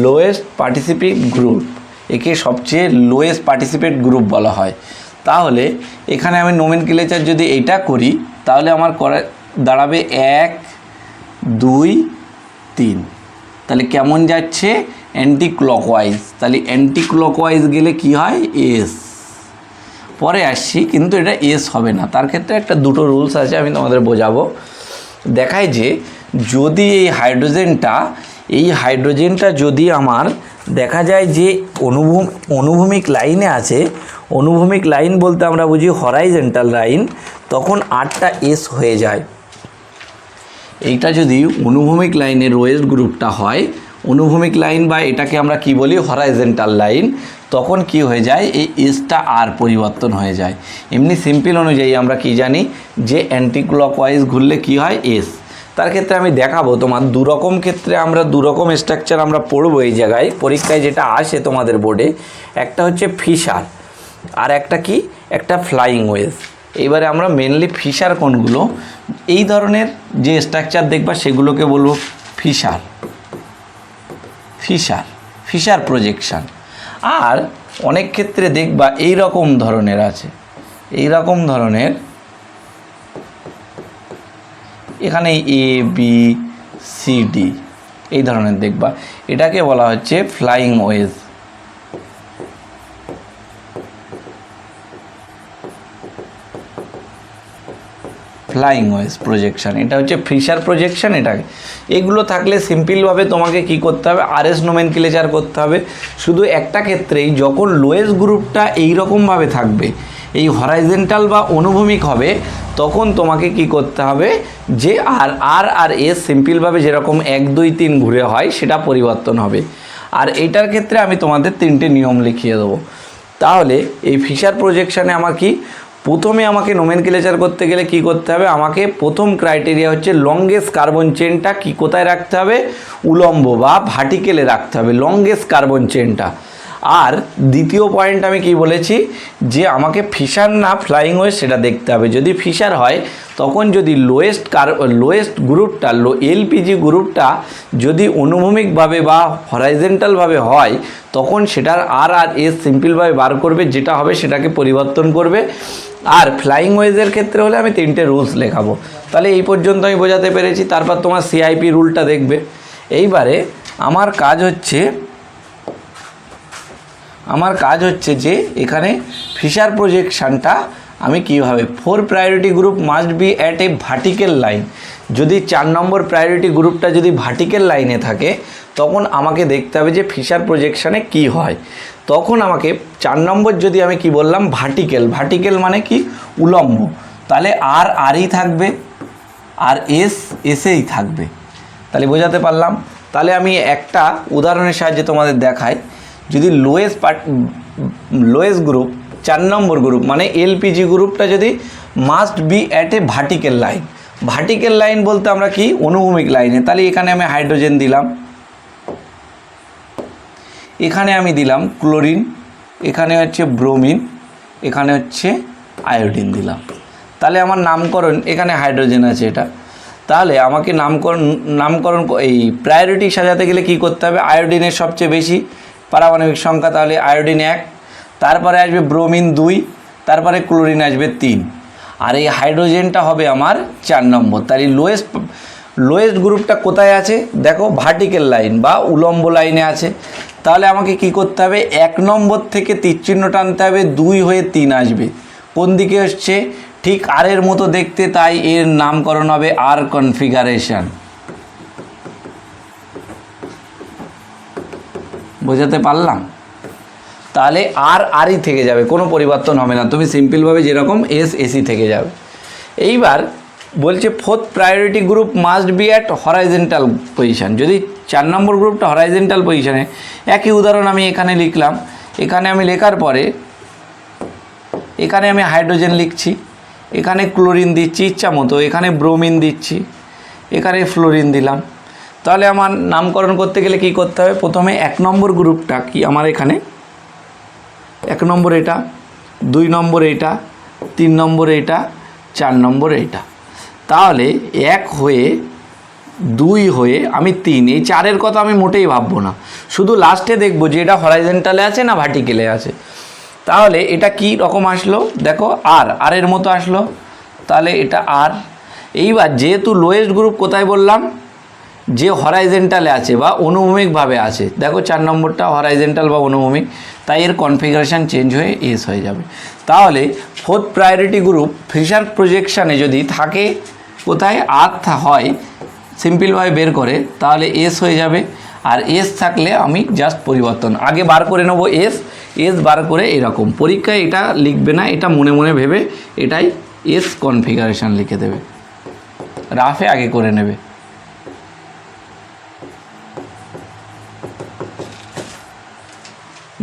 লোয়েস্ট পার্টিসিপেট গ্রুপ, একে সবচেয়ে লোয়েস্ট পার্টিসিপেট গ্রুপ বলা হয়। তাহলে এখানে আমি নোমেনক্লেচার যদি এইটা করি তাহলে আমার দাঁড়াবে 1 2 3। তাহলে কেমন যাচ্ছে? Anti clockwise. তাহলে অ্যান্টি ক্লকওয়াইজ গেলে কি হয়? এস। পরে আসছি, কিন্তু এটা এস হবে না, তার ক্ষেত্রে একটা দুটো রুলস আছে, আমি তোমাদের বোঝাবো। দেখায় যে যদি এই হাইড্রোজেনটা যদি আমার দেখা যায় যে অনুভূমিক লাইনে আছে, অনুভূমিক লাইন বলতে আমরা বুঝি হরাইজন্টাল লাইন, তখন 8টা এস হয়ে যায়। এইটা যদি অনুভূমিক লাইনের ওয়েস্ট গ্রুপটা হয়, অনুভূমিক লাইন বা এটাকে আমরা কি বলি? হরাইজন্টাল লাইন, তখন কি হয়ে যায়? এই এসটা আর পরিবর্তন হয়ে যায়। এমনি সিম্পল অনুযায়ী আমরা কি জানি যে অ্যান্টি ক্লকওয়াইজ ঘুরলে কি হয়? এস। তার ক্ষেত্রে আমি দেখাবো তোমার দুরকম ক্ষেত্রে, আমরা দুরকম স্ট্রাকচার আমরা পড়বো এই জায়গায় পরীক্ষায়, যেটা আসে তোমাদের বোর্ডে। একটা হচ্ছে ফিশার, আর একটা কি? একটা ফ্লাইং ওয়েজ। এইবারে আমরা মেনলি ফিশার কোনগুলো, এই ধরনের যে স্ট্রাকচার দেখবা সেগুলোকে বলবো ফিশার প্রজেকশন। আর অনেক ক্ষেত্রে দেখবা এই রকম ধরনের আছে, এই রকম ধরনের, এখানে ABCD এই ধরনের দেখবা, এটাকে বলা হচ্ছে flying wedge. Flying wedge projection, এটা হচ্ছে ফিশার প্রজেকশন। এটাকে এগুলো থাকলে সিম্পলভাবে তোমাকে কি করতে হবে? আরএস নোমেনক্লেচার করতে হবে। শুধু একটা ক্ষেত্রেই, যখন লোয়েস্ট গ্রুপটা এইরকমভাবে থাকবে, এই হরাইজন্টাল বা অনুভূমিক হবে, তখন তোমাকে কি করতে হবে? যে আর এস সিম্পলভাবে যেরকম 1 2 3 ঘুরে হয় সেটা পরিবর্তন হবে। আর এইটার ক্ষেত্রে আমি তোমাদের 3টে নিয়ম লিখিয়ে দেবো। তাহলে এই ফিশার প্রজেকশানে আমার কি? প্রথমে আমাকে নোমেনক্লেচার করতে গেলে কি করতে হবে? আমাকে প্রথম ক্রাইটেরিয়া হচ্ছে লংগেস্ট কার্বন চেনটা কি কোথায় রাখতে হবে? উলম্ব বা ভার্টিক্যালে রাখতে হবে লংগেস্ট কার্বন চেনটা। আর দ্বিতীয় পয়েন্ট আমি কি বলেছি? যে আমাকে ফিশার না ফ্লাইং ওয়েজ সেটা দেখতে হবে। যদি ফিশার হয় তখন যদি লোয়েস্ট গ্রুপটা LPG গ্রুপটা যদি অনুভূমিকভাবে বা হরাইজন্টালভাবে হয়, তখন সেটার আর এস সিম্পলভাবে বার করবে, যেটা হবে সেটাকে পরিবর্তন করবে। আর ফ্লাইং ওয়েজের ক্ষেত্রে হলে আমি 3টে রুলস লেখাবো। তাহলে এই পর্যন্ত আমি বোঝাতে পেরেছি। তারপর তোমার CIP রুলটা দেখবে। এইবারে আমার কাজ হচ্ছে যে এখানে ফিশার প্রজেকশানটা আমি কীভাবে 4 priority group must be at a vertical line. যদি 4 নম্বর প্রায়োরিটি গ্রুপটা যদি ভার্টিক্যাল লাইনে থাকে, তখন আমাকে দেখতে হবে যে ফিশার প্রজেকশানে কি হয়। তখন আমাকে 4 নম্বর যদি আমি কি বললাম? ভার্টিক্যাল মানে কি? উলম্ব। তাহলে আরই থাকবে, আর এসেই থাকবে। তাহলে বোঝাতে পারলাম। তাহলে আমি একটা উদাহরণের সাহায্যে তোমাদের দেখাই। যদি লোয়েস্ট গ্রুপ 4 নম্বর গ্রুপ মানে LPG গ্রুপটা যদি must be at a vertical line, vertical line বলতে আমরা কি? অনুভূমিক লাইনে। তাহলে এখানে আমি হাইড্রোজেন দিলাম, এখানে আমি দিলাম ক্লোরিন, এখানে হচ্ছে ব্রোমিন, এখানে হচ্ছে আয়োডিন দিলাম। তাহলে আমার নামকরণ, এখানে হাইড্রোজেন আছে এটা, তাহলে আমাকে নামকরণ এই প্রায়োরিটি সাজাতে গেলে কি করতে হবে? আয়োডিনের সবচেয়ে বেশি পারমাণবিক সংখ্যা, তাহলে আয়োডিন 1, তারপরে আসবে ব্রোমিন 2, তারপরে ক্লোরিন আসবে 3, আর এই হাইড্রোজেনটা হবে আমার 4 নম্বর। তাহলে লোয়েস্ট গ্রুপটা কোথায় আছে? দেখো ভার্টিক্যাল লাইন বা উলম্ব লাইনে আছে। তাহলে আমাকে কি করতে হবে? 1 নম্বর থেকে তীরচিহ্ন টানতে হবে, 2 হয়ে 3 আসবে। কোন দিকে আসছে? ঠিক আর এর মতো দেখতে, তাই এর নামকরণ হবে আর কনফিগারেশন। বোঝাতে পারলাম? তাহলে আরই থেকে যাবে, কোনো পরিবর্তন হবে না। তুমি সিম্পলভাবে যেরকম এসি থেকে যাবে। এইবার বলছে 4th priority group must be at horizontal position. যদি 4 নম্বর গ্রুপটা হরাইজেন্টাল পজিশানে, একই উদাহরণ আমি এখানে লিখলাম। এখানে আমি লেখার পরে এখানে আমি হাইড্রোজেন লিখছি, এখানে ক্লোরিন দিচ্ছি ইচ্ছা মতো, এখানে ব্রোমিন দিচ্ছি, এখানে ফ্লোরিন দিলাম। তাহলে আমার নামকরণ করতে গেলে কি করতে হবে? প্রথমে 1 নম্বর গ্রুপটা কি আমার এখানে 1 নম্বর এটা, 2 নম্বর এটা, 3 নম্বর এটা, 4 নম্বর এটা। তাহলে 1 হয়ে 2 হয়ে আমি 3, এই 4-এর কথা আমি মোটেই ভাববো না, শুধু লাস্টে দেখবো যে এটা হরাইজেন্টালে আছে না ভার্টিক্যালে আছে। তাহলে এটা কি রকম আসলো? দেখো আর এর মতো আসলো, তাহলে এটা আর। এইবার যেহেতু লোয়েস্ট গ্রুপ কোথায় বললাম? যে হরাইজেন্টালে আছে বা অনুভূমিকভাবে আছে। দেখো 4 নম্বরটা হরাইজেন্টাল বা অনুভূমিক, তাই এর কনফিগারেশান চেঞ্জ হয়ে এস হয়ে যাবে। তাহলে 4th প্রায়োরিটি গ্রুপ ফিশার প্রজেকশানে যদি থাকে কোথায় আর হয়, সিম্পলভাবে বের করে, তাহলে এস হয়ে যাবে। আর এস থাকলে আমি জাস্ট পরিবর্তন আগে বার করে নেবো, এস বার করে এরকম। পরীক্ষায় এটা লিখবে না, এটা মনে মনে ভেবে এটাই এস কনফিগারেশান লিখে দেবে, রাফে আগে করে নেবে।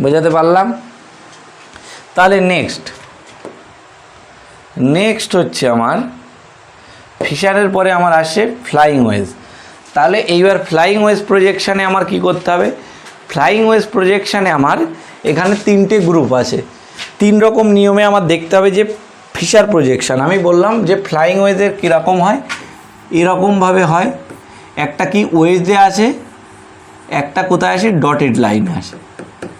বোঝাতে পারলাম? তাহলে নেক্সট হচ্ছে আমার ফিশারের পরে আমার আসে ফ্লাইং ওয়েজ। তাহলে এইবার ফ্লাইং ওয়েজ প্রজেকশানে আমার কি করতে হবে? ফ্লাইং ওয়েজ প্রজেকশানে আমার এখানে 3টে গ্রুপ আছে। 3 রকম নিয়মে আমার দেখতে হবে যে ফিশার প্রজেকশান। আমি বললাম যে ফ্লাইং ওয়েজের কীরকম হয়, এরকমভাবে হয়। একটা কি ওয়েজে আছে, একটা কোথায় আসে? ডটেড লাইনে আসে,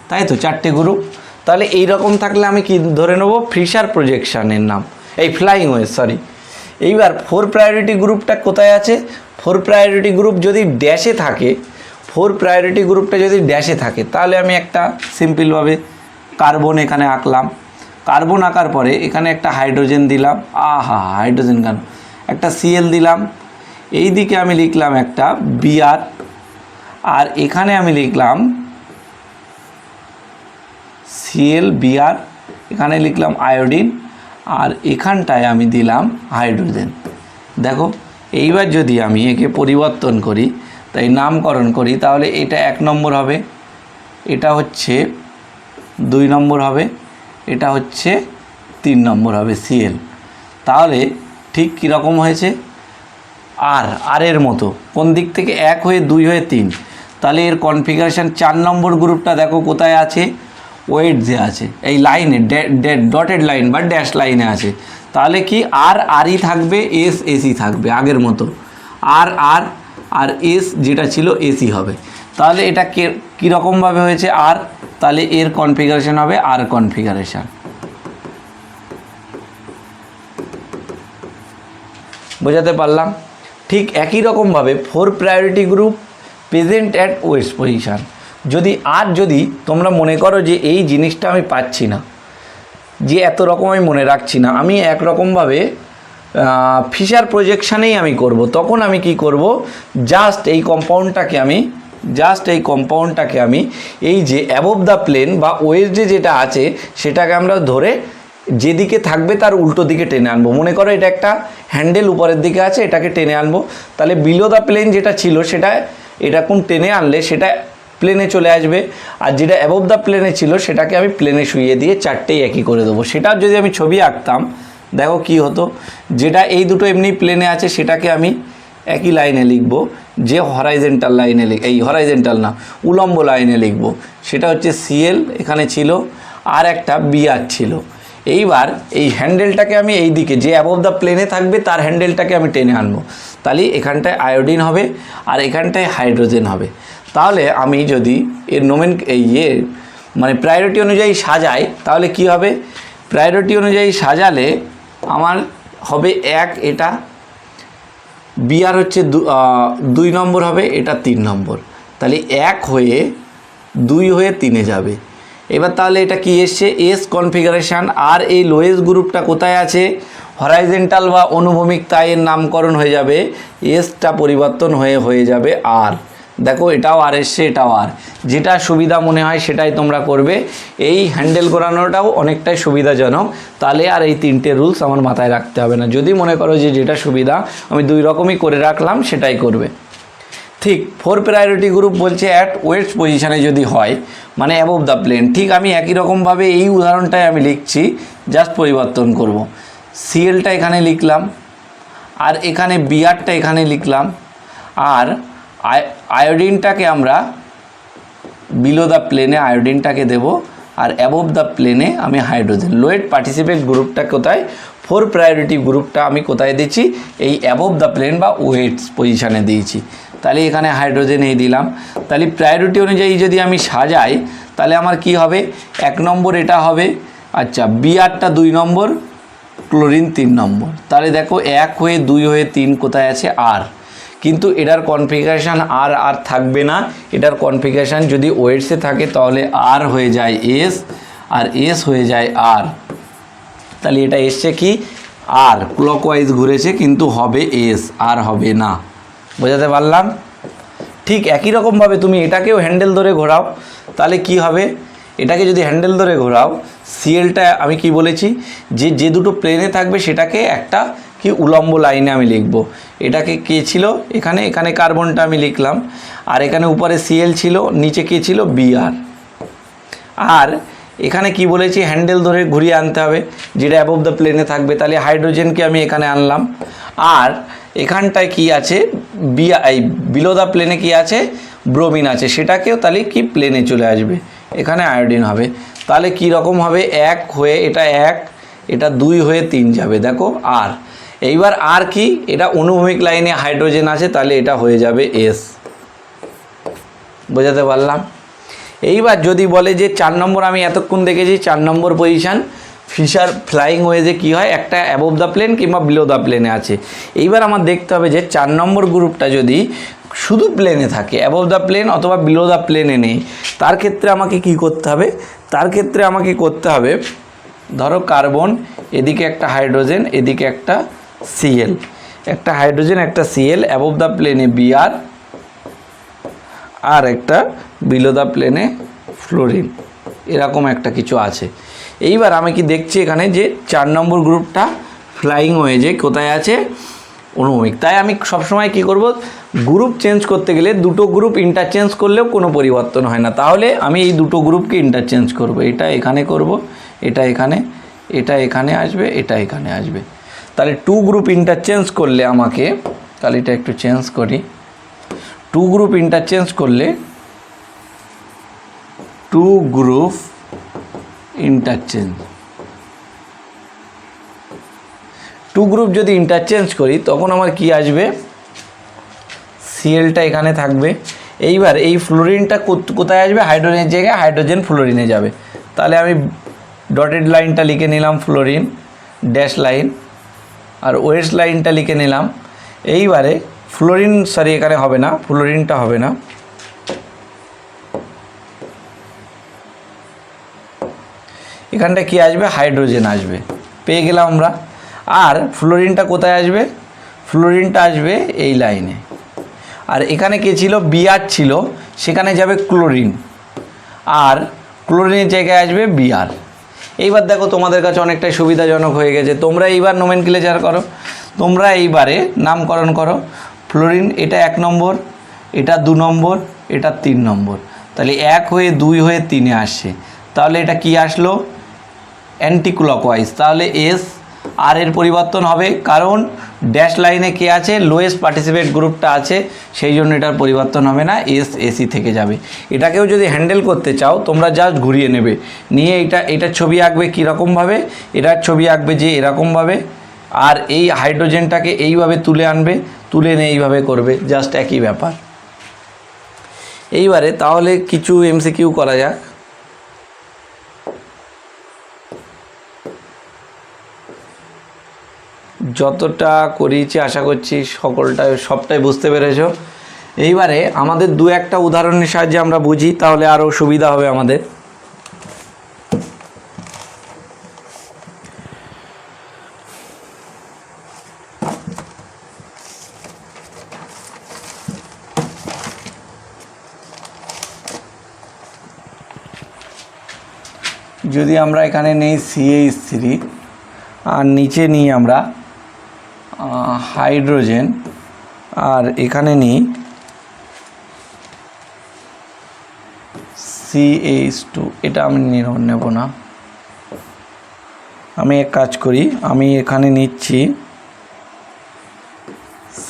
তাই তো 4টে গ্রুপ। তাহলে এই রকম থাকলে আমি কি ধরে নেব? ফিশার প্রজেকশানের নাম এই ফ্লাইং ওয়েজ, সরি। এইবার 4 প্রায়োরিটি গ্রুপটা কোথায় আছে? 4 প্রায়োরিটি গ্রুপ যদি ড্যাশে থাকে, 4 প্রায়োরিটি গ্রুপটা যদি ড্যাশে থাকে, তাহলে আমি একটা সিম্পলভাবে কার্বন এখানে আঁকলাম। কার্বন আঁকার পরে এখানে একটা হাইড্রোজেন দিলাম, হাইড্রোজেন কেন, একটা সিএল দিলাম। এই দিকে আমি লিখলাম একটা বিআর, আর এখানে আমি লিখলাম সিএল বিআর, এখানে লিখলাম আয়োডিন, আর এখানটায় আমি দিলাম হাইড্রোজেন। দেখো এইবার যদি আমি একে পরিবর্তন করি, তাই নামকরণ করি, তাহলে এটা 1 নম্বর হবে, এটা হচ্ছে 2 নম্বর হবে, এটা হচ্ছে 3 নম্বর হবে সিএল। তাহলে ঠিক কীরকম হয়েছে? আর এর মতো কোন দিক থেকে 1 হয়ে 2 হয়ে 3। তাহলে এর কনফিগারেশান 4 নম্বর গ্রুপটা দেখো কোথায় আছে? ওয়েট যে আছে এই লাইনে, ডটেড লাইন বা ড্যাশ লাইনে আছে। তাহলে কি আরই থাকবে, এসি থাকবে আগের মতো, আর এস যেটা ছিল এসি হবে। তাহলে এটা কীরকমভাবে হয়েছে? তাহলে এর কনফিগারেশান হবে আর কনফিগারেশান। বোঝাতে পারলাম? ঠিক একই রকমভাবে 4 priority group present at West position. যদি তোমরা মনে করো যে এই জিনিসটা আমি পাচ্ছি না, যে এত রকম আমি মনে রাখছি না, আমি একরকমভাবে ফিশার প্রজেকশানেই আমি করব, তখন আমি কি করব? জাস্ট এই কম্পাউন্ডটাকে আমি এই যে অ্যাবভ দ্য প্লেন বা ওয়েস্টে যেটা আছে সেটাকে আমরা ধরে যেদিকে থাকবে তার উল্টো দিকে টেনে আনবো। মনে করো এটা একটা হ্যান্ডেল উপরের দিকে আছে, এটাকে টেনে আনবো। তাহলে বিলো দ্য প্লেন যেটা ছিল সেটা এরকম টেনে আনলে সেটা প্লেনে চলে আসবে, আর যেটা অ্যাবভ দ্য প্লেনে ছিল সেটাকে আমি প্লেনে শুইয়ে দিয়ে 4টেই একই করে দেবো। সেটার যদি আমি ছবি আঁকতাম, দেখো কি হতো? যেটা এই দুটো এমনি প্লেনে আছে সেটাকে আমি একই লাইনে লিখব, যে হরাইজেন্টাল লাইনে হরাইজেন্টাল না, উলম্ব লাইনে লিখব। সেটা হচ্ছে সিএল এখানে ছিল, আর একটা বিআর ছিল। এইবার এই হ্যান্ডেলটাকে আমি এই দিকে যে অ্যাবভ দ্য প্লেনে থাকবে তার হ্যান্ডেলটাকে আমি টেনে আনবো, তাহলে এখানটায় আয়োডিন হবে আর এখানটায় হাইড্রোজেন হবে। তাহলে আমি যদি এর মানে প্রায়োরিটি অনুযায়ী সাজাই তাহলে কি হবে, প্রায়োরিটি অনুযায়ী সাজালে আমার হবে 1, এটা বিআর হচ্ছে 2 নম্বর হবে, এটা 3 নম্বর, তাহলে 1 হয়ে 2 হয়ে 3-এ যাবে। এবার তাহলে এটা কি এসছে, এস কনফিগারেশান। আর এই লোয়েস্ট গ্রুপটা কোথায় আছে, হরাইজেন্টাল বা অনুভূমিক, তাই এর নামকরণ হয়ে যাবে, এসটা পরিবর্তন হয়ে যাবে আর। দেখো এটাও আর এসছে, এটাও আর, যেটা সুবিধা মনে হয় সেটাই তোমরা করবে। এই হ্যান্ডেল করানোটাও অনেকটাই সুবিধাজনক, তাহলে আর এই 3টে রুলস আমার মাথায় রাখতে হবে না। যদি মনে করো যে যেটা সুবিধা আমি 2 রকমই করে রাখলাম সেটাই করবে। ঠিক 4 প্রায়োরিটি গ্রুপ বলছে অ্যাট ওয়েস্ট পজিশানে যদি হয়, মানে অ্যাবভ দ্য প্লেন। ঠিক আমি একই রকমভাবে এই উদাহরণটাই আমি লিখছি, জাস্ট পরিবর্তন করব। সিএলটা এখানে লিখলাম আর এখানে বিআরটা এখানে লিখলাম, আর আয়োডিনটাকে আমরা বিলো দ্য প্লেনে আয়োডিনটাকে দেব, আর অ্যাবভ দ্য প্লেনে আমি হাইড্রোজেন। লোয়েট পার্টিসিপেট গ্রুপটা কোথায়, 4 প্রায়োরিটি গ্রুপটা আমি কোথায় দিচ্ছি, এই অ্যাবভ দ্য প্লেন বা ওয়েটস পজিশানে দিয়েছি। তাহলে এখানে হাইড্রোজেন এই দিলাম। তাহলে প্রায়োরিটি অনুযায়ী যদি আমি সাজাই তাহলে আমার কি হবে, 1 নম্বর এটা হবে, আচ্ছা বিআরটা 2 নম্বর, ক্লোরিন 3 নম্বর। তাহলে দেখো 1 হয়ে 2 হয়ে 3 কোথায় আছে, আর। কিন্তু এটার কনফিগারেশান আর থাকবে না, এটার কনফিগারেশান যদি ওয়েটসে থাকে তাহলে আর হয়ে যায় এস, আর এস হয়ে যায় আর। তাহলে এটা এসছে কি, আর ক্লকওয়াইজ ঘুরেছে কিন্তু হবে এস, আর হবে না। বোঝাতে পারলাম? ঠিক একই রকমভাবে তুমি এটাকেও হ্যান্ডেল ধরে ঘোরাও, তাহলে কি হবে, এটাকে যদি হ্যান্ডেল ধরে ঘোরাও, সিএলটা আমি কি বলেছি, যে দুটো প্লেনে থাকবে সেটাকে একটা কি উলম্ব লাইনে আমি লিখব। এটাকে কে ছিল, এখানে কার্বনটা আমি লিখলাম, আর এখানে উপরে সিএল ছিল, নিচে কে ছিল, বিআর। আর এখানে কি বলেছি, হ্যান্ডেল ধরে ঘুরিয়ে আনতে হবে যেটা অ্যাবভ দ্য প্লেনে থাকবে, তাহলে হাইড্রোজেনকে আমি এখানে আনলাম। আর এখানটায় কি আছে, বিলো দ্য প্লেনে কি আছে, ব্রোমিন আছে, সেটাকেও তাহলে কি প্লেনে চলে আসবে, এখানে আয়োডিন হবে। তাহলে কি রকম হবে, 1 হয়ে এটা 1, এটা 2 হয়ে 3 যাবে, দেখো আর। এইবার আর কি, এটা অনুভূমিক লাইনে হাইড্রোজেন আছে, তাহলে এটা হয়ে যাবে এস। বোঝাতে পারলাম? এইবার যদি বলে যে 4 নম্বর, আমি এতক্ষণ দেখেছি 4 নম্বর পজিশান ফিশার ফ্লাইং ওয়েজে কী হয়, একটা অ্যাবভ দ্য প্লেন কিংবা বিলো দ্য প্লেনে আছে। এইবার আমার দেখতে হবে যে 4 নম্বর গ্রুপটা যদি শুধু প্লেনে থাকে, অ্যাবভ দ্য প্লেন অথবা বিলো দ্য প্লেনে নেই, তার ক্ষেত্রে আমাকে কি করতে হবে, ধরো কার্বন, এদিকে একটা হাইড্রোজেন, এদিকে একটা সিএল, একটা হাইড্রোজেন একটা সিএল, অ্যাবভ দ্য প্লেনে বিআর, আর একটা বিলো দ্য প্লেনে ফ্লোরিন, এরকম একটা কিছু আছে। এইবার আমি কি দেখছি এখানে যে 4 নম্বর গ্রুপটা ফ্লাইং ওয়েজে কোথায় আছে, অনুভূমিক। তাই আমি সবসময় কি করব, গ্রুপ চেঞ্জ করতে গেলে দুটো গ্রুপ ইন্টারচেঞ্জ করলেও কোনো পরিবর্তন হয় না, তাহলে আমি এই দুটো গ্রুপকে ইন্টারচেঞ্জ করব। এটা এখানে করব, এটা এখানে আসবে, এটা এখানে আসবে। তাহলে 2 গ্রুপ ইন্টারচেঞ্জ করলে আমাকে, তাহলে এটা একটু চেঞ্জ করি, 2 গ্রুপ ইন্টারচেঞ্জ করলে 2 গ্রুপ ইন্টারচেঞ্জ, 2 গ্রুপ যদি ইন্টারচেঞ্জ করি তখন আমার কি আসবে, সিএলটা এখানে থাকবে। এইবার এই ফ্লোরিনটা কোথায় আসবে, হাইড্রোজেনের জায়গায় হাইড্রোজেন ফ্লোরিনে যাবে। তাহলে আমি ডটেড লাইনটা লিখে নিলাম ফ্লোরিন ড্যাশ লাইন, আর ওয়েস্ট লাইনটা লিখে নিলাম। এইবারে ফ্লোরিন, সরি এখানে হবে না, ফ্লোরিনটা হবে না, এখানটা কি আসবে, হাইড্রোজেন আসবে, পেয়ে গেলাম আমরা। আর ফ্লোরিনটা কোথায় আসবে, ফ্লোরিনটা আসবে এই লাইনে। আর এখানে কে ছিল, বিআর ছিল, সেখানে যাবে ক্লোরিন, আর ক্লোরিনের জায়গায় আসবে বিআর। এইবার দেখো তোমাদের কাছে অনেকটাই সুবিধাজনক হয়ে গেছে। তোমরা এইবার নোমেনক্লেচার করো, তোমরা এইবারে নামকরণ করো। ফ্লোরিন এটা 1 নম্বর, এটা 2 নম্বর, এটা 3 নম্বর। তাহলে 1 হয়ে 2 হয়ে 3-এ আসছে, তাহলে এটা কি আসলো, অ্যান্টি ক্লকওয়াইজ, তাহলে এস। আর এর পরিবর্তন হবে, কারণ ড্যাশ লাইনে কে আছে, লোয়েস্ট পার্টিসিপেট গ্রুপটা আছে, সেই জন্য এটার পরিবর্তন হবে না, এস এসি থেকে যাবে। এটাকেও যদি হ্যান্ডেল করতে চাও তোমরা জাস্ট ঘুরিয়ে নেবে, নিয়ে এটার ছবি আঁকবে কীরকমভাবে, এটার ছবি আঁকবে যে এরকমভাবে, আর এই হাইড্রোজেনটাকে এইভাবে তুলে আনবে, তুলে নিয়ে এইভাবে করবে, জাস্ট একই ব্যাপার। এইবারে তাহলে কিছু এমসিকিউ করা যাক। যতটা করিয়েছি আশা করছি সবটাই বুঝতে পেরেছো। এইবারে আমাদের দু একটা উদাহরণের সাহায্যে আমরা বুঝি, তাহলে আরও সুবিধা হবে আমাদের। যদি আমরা এখানে নেই CH3 আর নিচে নিই আমরা হাইড্রোজেন, আর এখানে নিই CH2, এটা আমি নেব না, আমি এক কাজ করি, আমি এখানে নিচ্ছি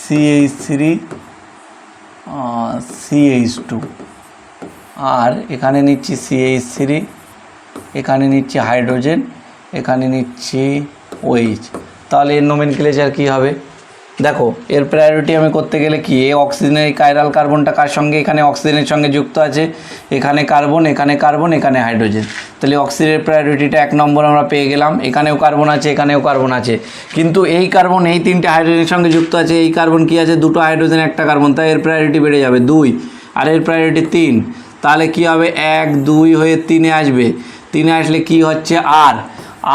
CH3 CH2, আর এখানে নিচ্ছি CH3, এখানে নিচ্ছি হাইড্রোজেন, এখানে নিচ্ছি OH। তাহলে এর নোমেনক্লেচার কী হবে? দেখো এর প্রায়োরিটি আমি করতে গেলে কি, এই অক্সিজেনের এই কাইরাল কার্বনটা কার সঙ্গে, এখানে অক্সিজেনের সঙ্গে যুক্ত আছে, এখানে কার্বন, এখানে কার্বন, এখানে হাইড্রোজেন, তাহলে অক্সিজেনের প্রায়োরিটিটা 1 নম্বর আমরা পেয়ে গেলাম। এখানেও কার্বন আছে, এখানেও কার্বন আছে, কিন্তু এই কার্বন এই 3টে হাইড্রোজেনের সঙ্গে যুক্ত আছে, এই কার্বন কি আছে, 2টো হাইড্রোজেন 1টা কার্বন, তাই এর প্রায়োরিটি বেড়ে যাবে 2, আর এর প্রায়োরিটি 3, তাহলে কি হবে 1 2 হয়ে 3-এ আসবে, 3-এ আসলে কি হচ্ছে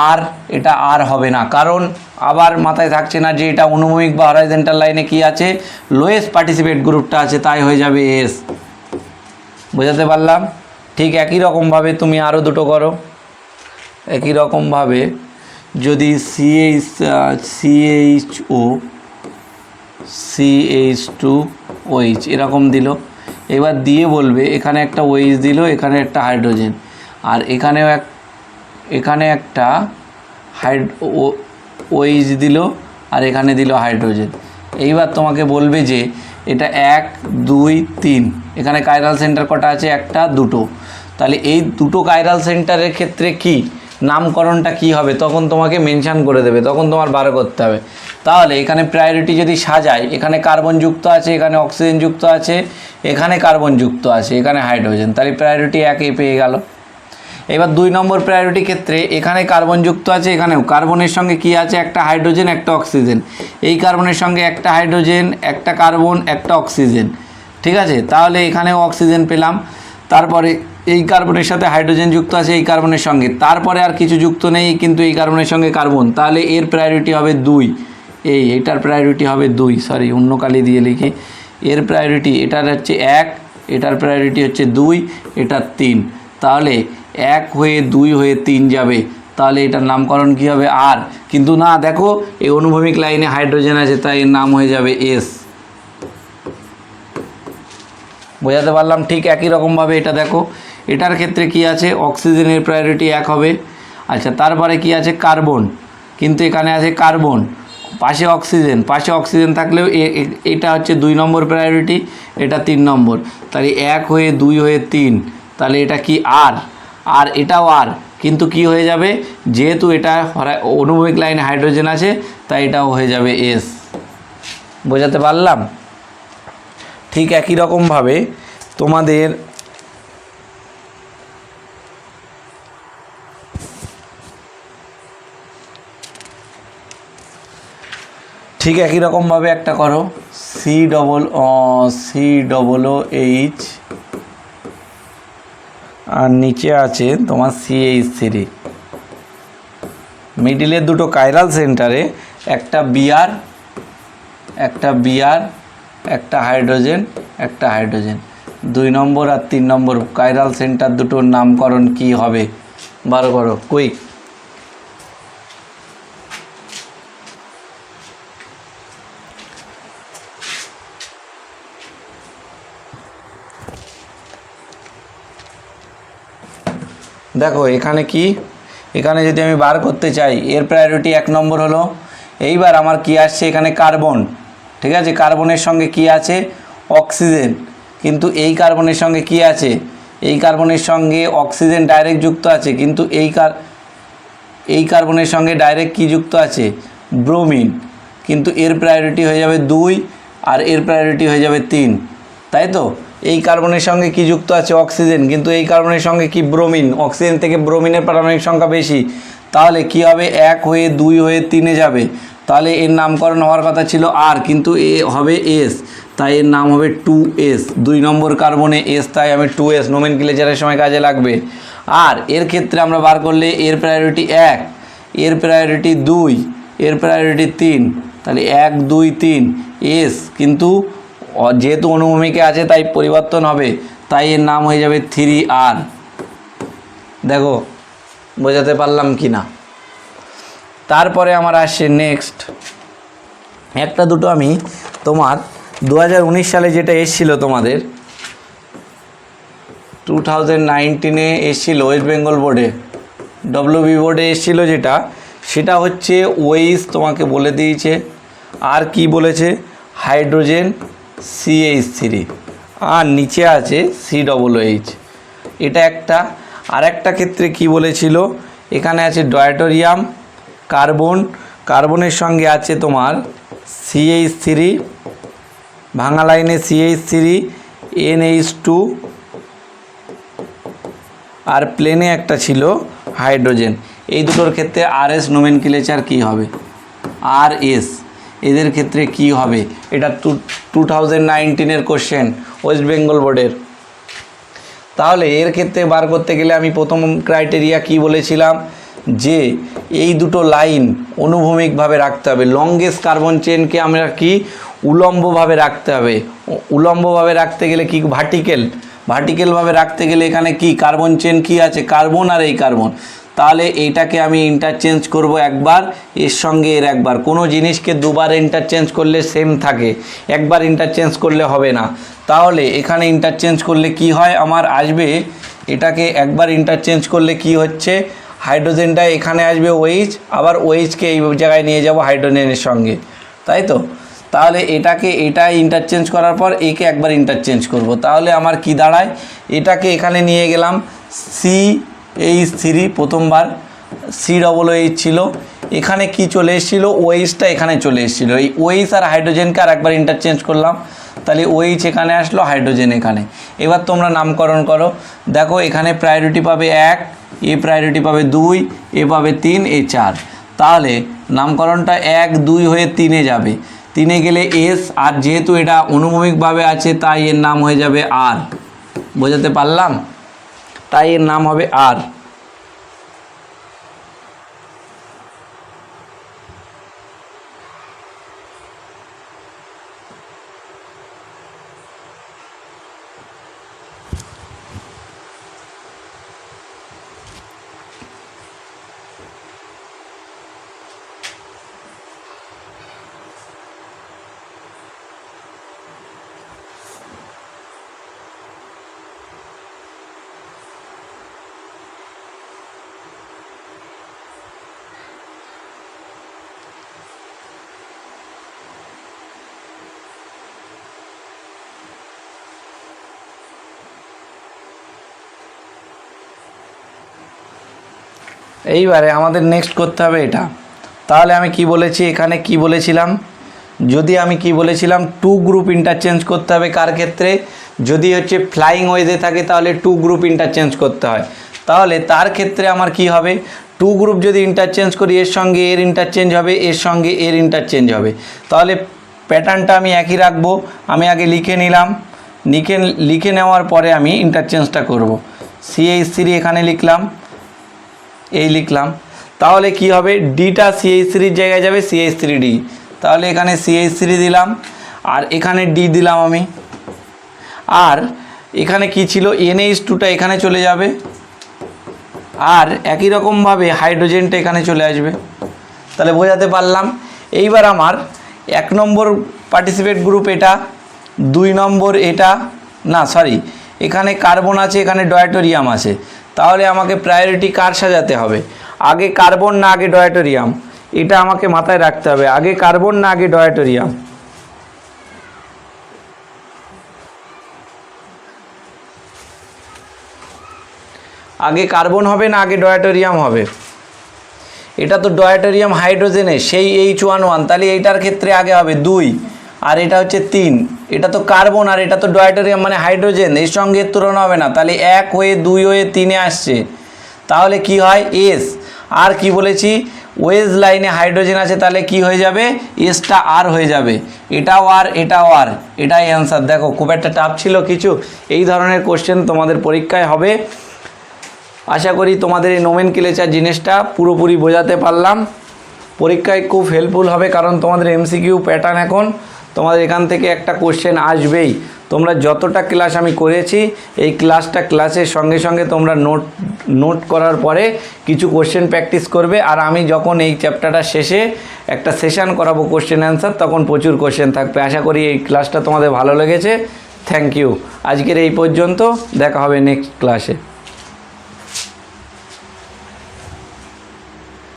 আর এটা আর হবে না, কারণ আবার মাথায় থাকছে না যে এটা অনুভূমিক বা হরাইজন্টাল লাইনে কি আছে, লোয়েস্ট পার্টিসিপেট গ্রুপটা আছে, তাই হয়ে যাবে এস। বোঝাতে পারলাম? ঠিক একই রকমভাবে তুমি আরও দুটো করো। একই রকমভাবে যদি CH2OH এরকম দিল, এবার দিয়ে বলবে এখানে একটা OH দিল, এখানে একটা হাইড্রোজেন, আর এখানে একটা OH দিল, আর এখানে দিল হাইড্রোজেন। এইবার তোমাকে বলবে যে এটা 1 2 3, এখানে কাইরাল সেন্টার কটা আছে, 1টা 2টো, তাহলে এই 2টো কাইরাল সেন্টারের ক্ষেত্রে কি নামকরণটা কি হবে, তখন তোমাকে মেনশান করে দেবে, তখন তোমার বার করতে হবে। তাহলে এখানে প্রায়োরিটি যদি সাজায়, এখানে কার্বন যুক্ত আছে, এখানে অক্সিজেন যুক্ত আছে, এখানে কার্বন যুক্ত আছে, এখানে হাইড্রোজেন, তাহলে প্রায়োরিটি 1 পেয়ে গেল। এবার 2 নম্বর প্রায়োরিটি ক্ষেত্রে এখানে কার্বন যুক্ত আছে, এখানেও কার্বনের সঙ্গে কি আছে, একটা হাইড্রোজেন একটা অক্সিজেন, এই কার্বনের সঙ্গে একটা হাইড্রোজেন একটা কার্বন একটা অক্সিজেন, ঠিক আছে, তাহলে এখানেও অক্সিজেন পেলাম। তারপরে এই কার্বনের সাথে হাইড্রোজেন যুক্ত আছে এই কার্বনের সঙ্গে, তারপরে আর কিছু যুক্ত নেই, কিন্তু এই কার্বনের সঙ্গে কার্বন, তাহলে এর প্রায়োরিটি হবে 2, এইটার প্রায়োরিটি হবে 2, সরি অন্য কালি দিয়ে লিখি, এর প্রায়োরিটি এটার হচ্ছে 1, এটার প্রায়োরিটি হচ্ছে 2, এটার 3, তাহলে 1 হয়ে 2 হয়ে 3 যাবে, তাহলে এটার নামকরণ কী হবে আর, কিন্তু না দেখো এই অনুভূমিক লাইনে হাইড্রোজেন আছে, তাই এর নাম হয়ে যাবে এস। বোঝাতে পারলাম? ঠিক একই রকমভাবে এটা দেখো, এটার ক্ষেত্রে কি আছে, অক্সিজেনের প্রায়োরিটি 1 হবে, আচ্ছা তারপরে কি আছে কার্বন, কিন্তু এখানে আছে কার্বন, পাশে অক্সিজেন থাকলেও এটা হচ্ছে 2 নম্বর প্রায়োরিটি, এটা 3 নম্বর, তাহলে 1 হয়ে 2 হয়ে 3, তাহলে এটা কি আর এটাও আর, কিন্তু কি হয়ে যাবে, যেহেতু এটা অনুভূমিক লাইনে হাইড্রোজেন আছে, তাই এটাও হয়ে যাবে এস। বোঝাতে পারলাম? ঠিক একই রকমভাবে তোমাদের একটা করো, COOH আর নিচে আছে তোমার CH3, মিডিলের দুটো কাইরাল সেন্টারে একটা বিআর একটা হাইড্রোজেন 2 নম্বর আর 3 নম্বর কাইরাল সেন্টার দুটোর নামকরণ কি হবে, বার করো কুইক। দেখো এখানে কি, এখানে যদি আমি বার করতে চাই, এর প্রায়োরিটি 1 নম্বর হলো। এইবার আমার কি আসছে এখানে কার্বন, ঠিক আছে, কার্বনের সঙ্গে কি আছে অক্সিজেন, কিন্তু এই কার্বনের সঙ্গে কি আছে, এই কার্বনের সঙ্গে অক্সিজেন ডাইরেক্ট যুক্ত আছে, কিন্তু এই কার্বনের সঙ্গে ডাইরেক্ট কি যুক্ত আছে ব্রোমিন, কিন্তু এর প্রায়োরিটি হয়ে যাবে 2 আর এর প্রায়োরিটি হয়ে যাবে 3, তাই তো। এই কার্বনের সঙ্গে কি যুক্ত আছে অক্সিজেন, কিন্তু এই কার্বনের সঙ্গে কি ব্রোমিন, অক্সিজেন থেকে ব্রোমিনের পারমাণবিক সংখ্যা বেশি, তাহলে কি হবে 1 হয়ে 2 হয়ে 3-এ যাবে, তাহলে এর নামকরণ হওয়ার কথা ছিল আর, কিন্তু এ হবে এস, তাই এর নাম হবে 2s। 2 নম্বর কার্বনে এস, তাই আমি 2s নোমেনক্লেচারের সময় কাজে লাগবে। আর এর ক্ষেত্রে আমরা বার করলে এর প্রায়োরিটি 1, এর প্রায়োরিটি 2, এর প্রায়োরিটি 3, তাহলে 1 2 3 এস, কিন্তু যেহেতু অনুভূমিকে আছে তাই পরিবর্তন হবে, তাই এর নাম হয়ে যাবে 3r। দেখো বোঝাতে পারলাম কি না। তারপরে আমার আসছে নেক্সট একটা দুটো, আমি তোমার 2019 সালে যেটা এসেছিল তোমাদের 2019-এ এসেছিল ওয়েস্ট বেঙ্গল বোর্ডে, WB বোর্ডে এসেছিল যেটা, সেটা হচ্ছে ওইস, তোমাকে বলে দিয়েছে। আর কি বলেছে হাইড্রোজেন CH3 আর নিচে আছে COOH, এটা একটা। আর একটা ক্ষেত্রে কি বলেছিল, এখানে আছে ডয়টোরিয়াম, কার্বন, কার্বনের সঙ্গে আছে তোমার CH3, ভাঙা লাইনে CH3 NH2, আর প্লেনে একটা ছিল হাইড্রোজেন। এই দুটোর ক্ষেত্রে RS নোমেনক্লেচার কি হবে, RS এদের ক্ষেত্রে কি হবে, এটা 2019-এর কোশ্চেন ওয়েস্ট বেঙ্গল বোর্ডের। তাহলে এর ক্ষেত্রে বার করতে গেলে আমি প্রথম ক্রাইটেরিয়া কি বলেছিলাম, যে এই দুটো লাইন অনুভূমিকভাবে রাখতে হবে, লংগেস্ট কার্বন চেনকে আমরা কি উলম্বভাবে রাখতে হবে। উলম্বভাবে রাখতে গেলে কি ভার্টিক্যালভাবে রাখতে গেলে এখানে কি কার্বন চেন কি আছে কার্বন আর এই কার্বন, তাহলে এইটাকে আমি ইন্টারচেঞ্জ করব একবার, এর সঙ্গে এর একবার। কোনো জিনিসকে দুবার ইন্টারচেঞ্জ করলে সেম থাকে, একবার ইন্টারচেঞ্জ করলে হবে না। তাহলে এখানে ইন্টারচেঞ্জ করলে কি হয় আমার আসবে, এটাকে একবার ইন্টারচেঞ্জ করলে কি হচ্ছে, হাইড্রোজেনটা এখানে আসবে OH, আবার OH-কে এই জায়গায় নিয়ে যাব হাইড্রোজেনের সঙ্গে, তাই তো। তাহলে এটা ইন্টারচেঞ্জ করার পর একে একবার ইন্টারচেঞ্জ করব, তাহলে আমার কি দাঁড়ায়, এটাকে এখানে নিয়ে গেলাম CH3, প্রথমবার COOH ছিল, এখানে কি চলে এসেছিলো OH-টা এখানে চলে এসেছিলো, এই OH আর হাইড্রোজেনকে আর একবার ইন্টারচেঞ্জ করলাম, তাহলে OH এখানে আসলো, হাইড্রোজেন এখানে। এবার তোমরা নামকরণ করো, দেখো এখানে প্রায়োরিটি পাবে 1, এ প্রায়োরিটি পাবে 2, এ পাবে 3, এ 4, তাহলে নামকরণটা 1 2 হয়ে 3-এ যাবে, 3-এ গেলে S, আর যেহেতু এটা অনুভূমিকভাবে আছে তাই এর নাম হয়ে যাবে R। বোঝাতে পারলাম, তাই এর নাম হবে R। এইবারে আমাদের নেক্সট করতে হবে এটা। তাহলে আমি কি বলেছি, এখানে কি বলেছিলাম, যদি আমি কি বলেছিলাম 2 গ্রুপ ইন্টারচেঞ্জ করতে হবে কার ক্ষেত্রে, যদি হচ্ছে ফ্লাইং ওয়েজে থাকে তাহলে 2 গ্রুপ ইন্টারচেঞ্জ করতে হয়। তাহলে তার ক্ষেত্রে আমার কি হবে, 2 গ্রুপ যদি ইন্টারচেঞ্জ করি, এর সঙ্গে এর ইন্টারচেঞ্জ হবে, এর সঙ্গে এর ইন্টারচেঞ্জ হবে, তাহলে প্যাটার্নটা আমি একই রাখবো। আমি আগে লিখে নিলাম, লিখে নেওয়ার পরে আমি ইন্টারচেঞ্জটা করব। CH3 এখানে লিখলাম, এই লিখলাম, তাহলে কি হবে, ডিটা CH3-র জায়গায় যাবে CH3D, তাহলে এখানে CH3 দিলাম আর এখানে D দিলাম আমি। আর এখানে কি ছিল, NH2টা এখানে চলে যাবে, আর একই রকমভাবে হাইড্রোজেনটা এখানে চলে আসবে। তাহলে বোঝাতে পারলাম। এইবার আমার 1 নম্বর পার্টিসিপেট গ্রুপ এটা, 2 নম্বর এটা, না সরি, এখানে কার্বন আছে, এখানে ডয়টোরিয়াম আছে, তাহলে আমাকে প্রায়োরিটি কার সাজাতে হবে, আগে কার্বন না আগে ডয়টোরিয়াম, এটা আমাকে মাথায় রাখতে হবে, আগে কার্বন না আগে ডয়টোরিয়াম। আগে কার্বন হবে না আগে ডয়টোরিয়াম হবে? এটা তো ডয়টোরিয়াম হাইড্রোজেনে সেই H11, তাহলে এইটার ক্ষেত্রে আগে হবে 2, আর এটা হচ্ছে 3। এটা তো কার্বন আর এটা তো ডয়টোরিয়াম মানে হাইড্রোজেন, এর সঙ্গে তুলনা হবে না, তাহলে 1 হয়ে 2 হয়ে 3-এ আসছে, তাহলে কি হয় এস। আর কি বলেছি, ওয়েজ লাইনে হাইড্রোজেন আছে, তাহলে কি হয়ে যাবে, এসটা আর হয়ে যাবে, এটাও আর এটাও আর, এটাই অ্যান্সার। দেখো খুব একটা টাফ ছিল কিছু, এই ধরনের কোশ্চেন তোমাদের পরীক্ষায় হবে। আশা করি তোমাদের এই নোমেনক্লেচার জিনিসটা পুরোপুরি বোঝাতে পারলাম, পরীক্ষায় খুব হেল্পফুল হবে, কারণ তোমাদের এমসিকিউ প্যাটার্ন এখন তোমাদের এখান থেকে একটা কোশ্চেন আসবেই। তোমরা যতটা ক্লাস আমি করেছি এই ক্লাসের সঙ্গে সঙ্গে তোমরা নোট করার পরে কিছু কোশ্চেন প্র্যাকটিস করবে, আর আমি যখন এই চ্যাপ্টারটা শেষে একটা সেশন করাবো কোশ্চেন অ্যান্সার, তখন প্রচুর কোশ্চেন থাকবে। আশা করি এই ক্লাসটা তোমাদের ভালো লেগেছে। Thank you. আজকের এই পর্যন্ত, দেখা হবে নেক্সট ক্লাসে।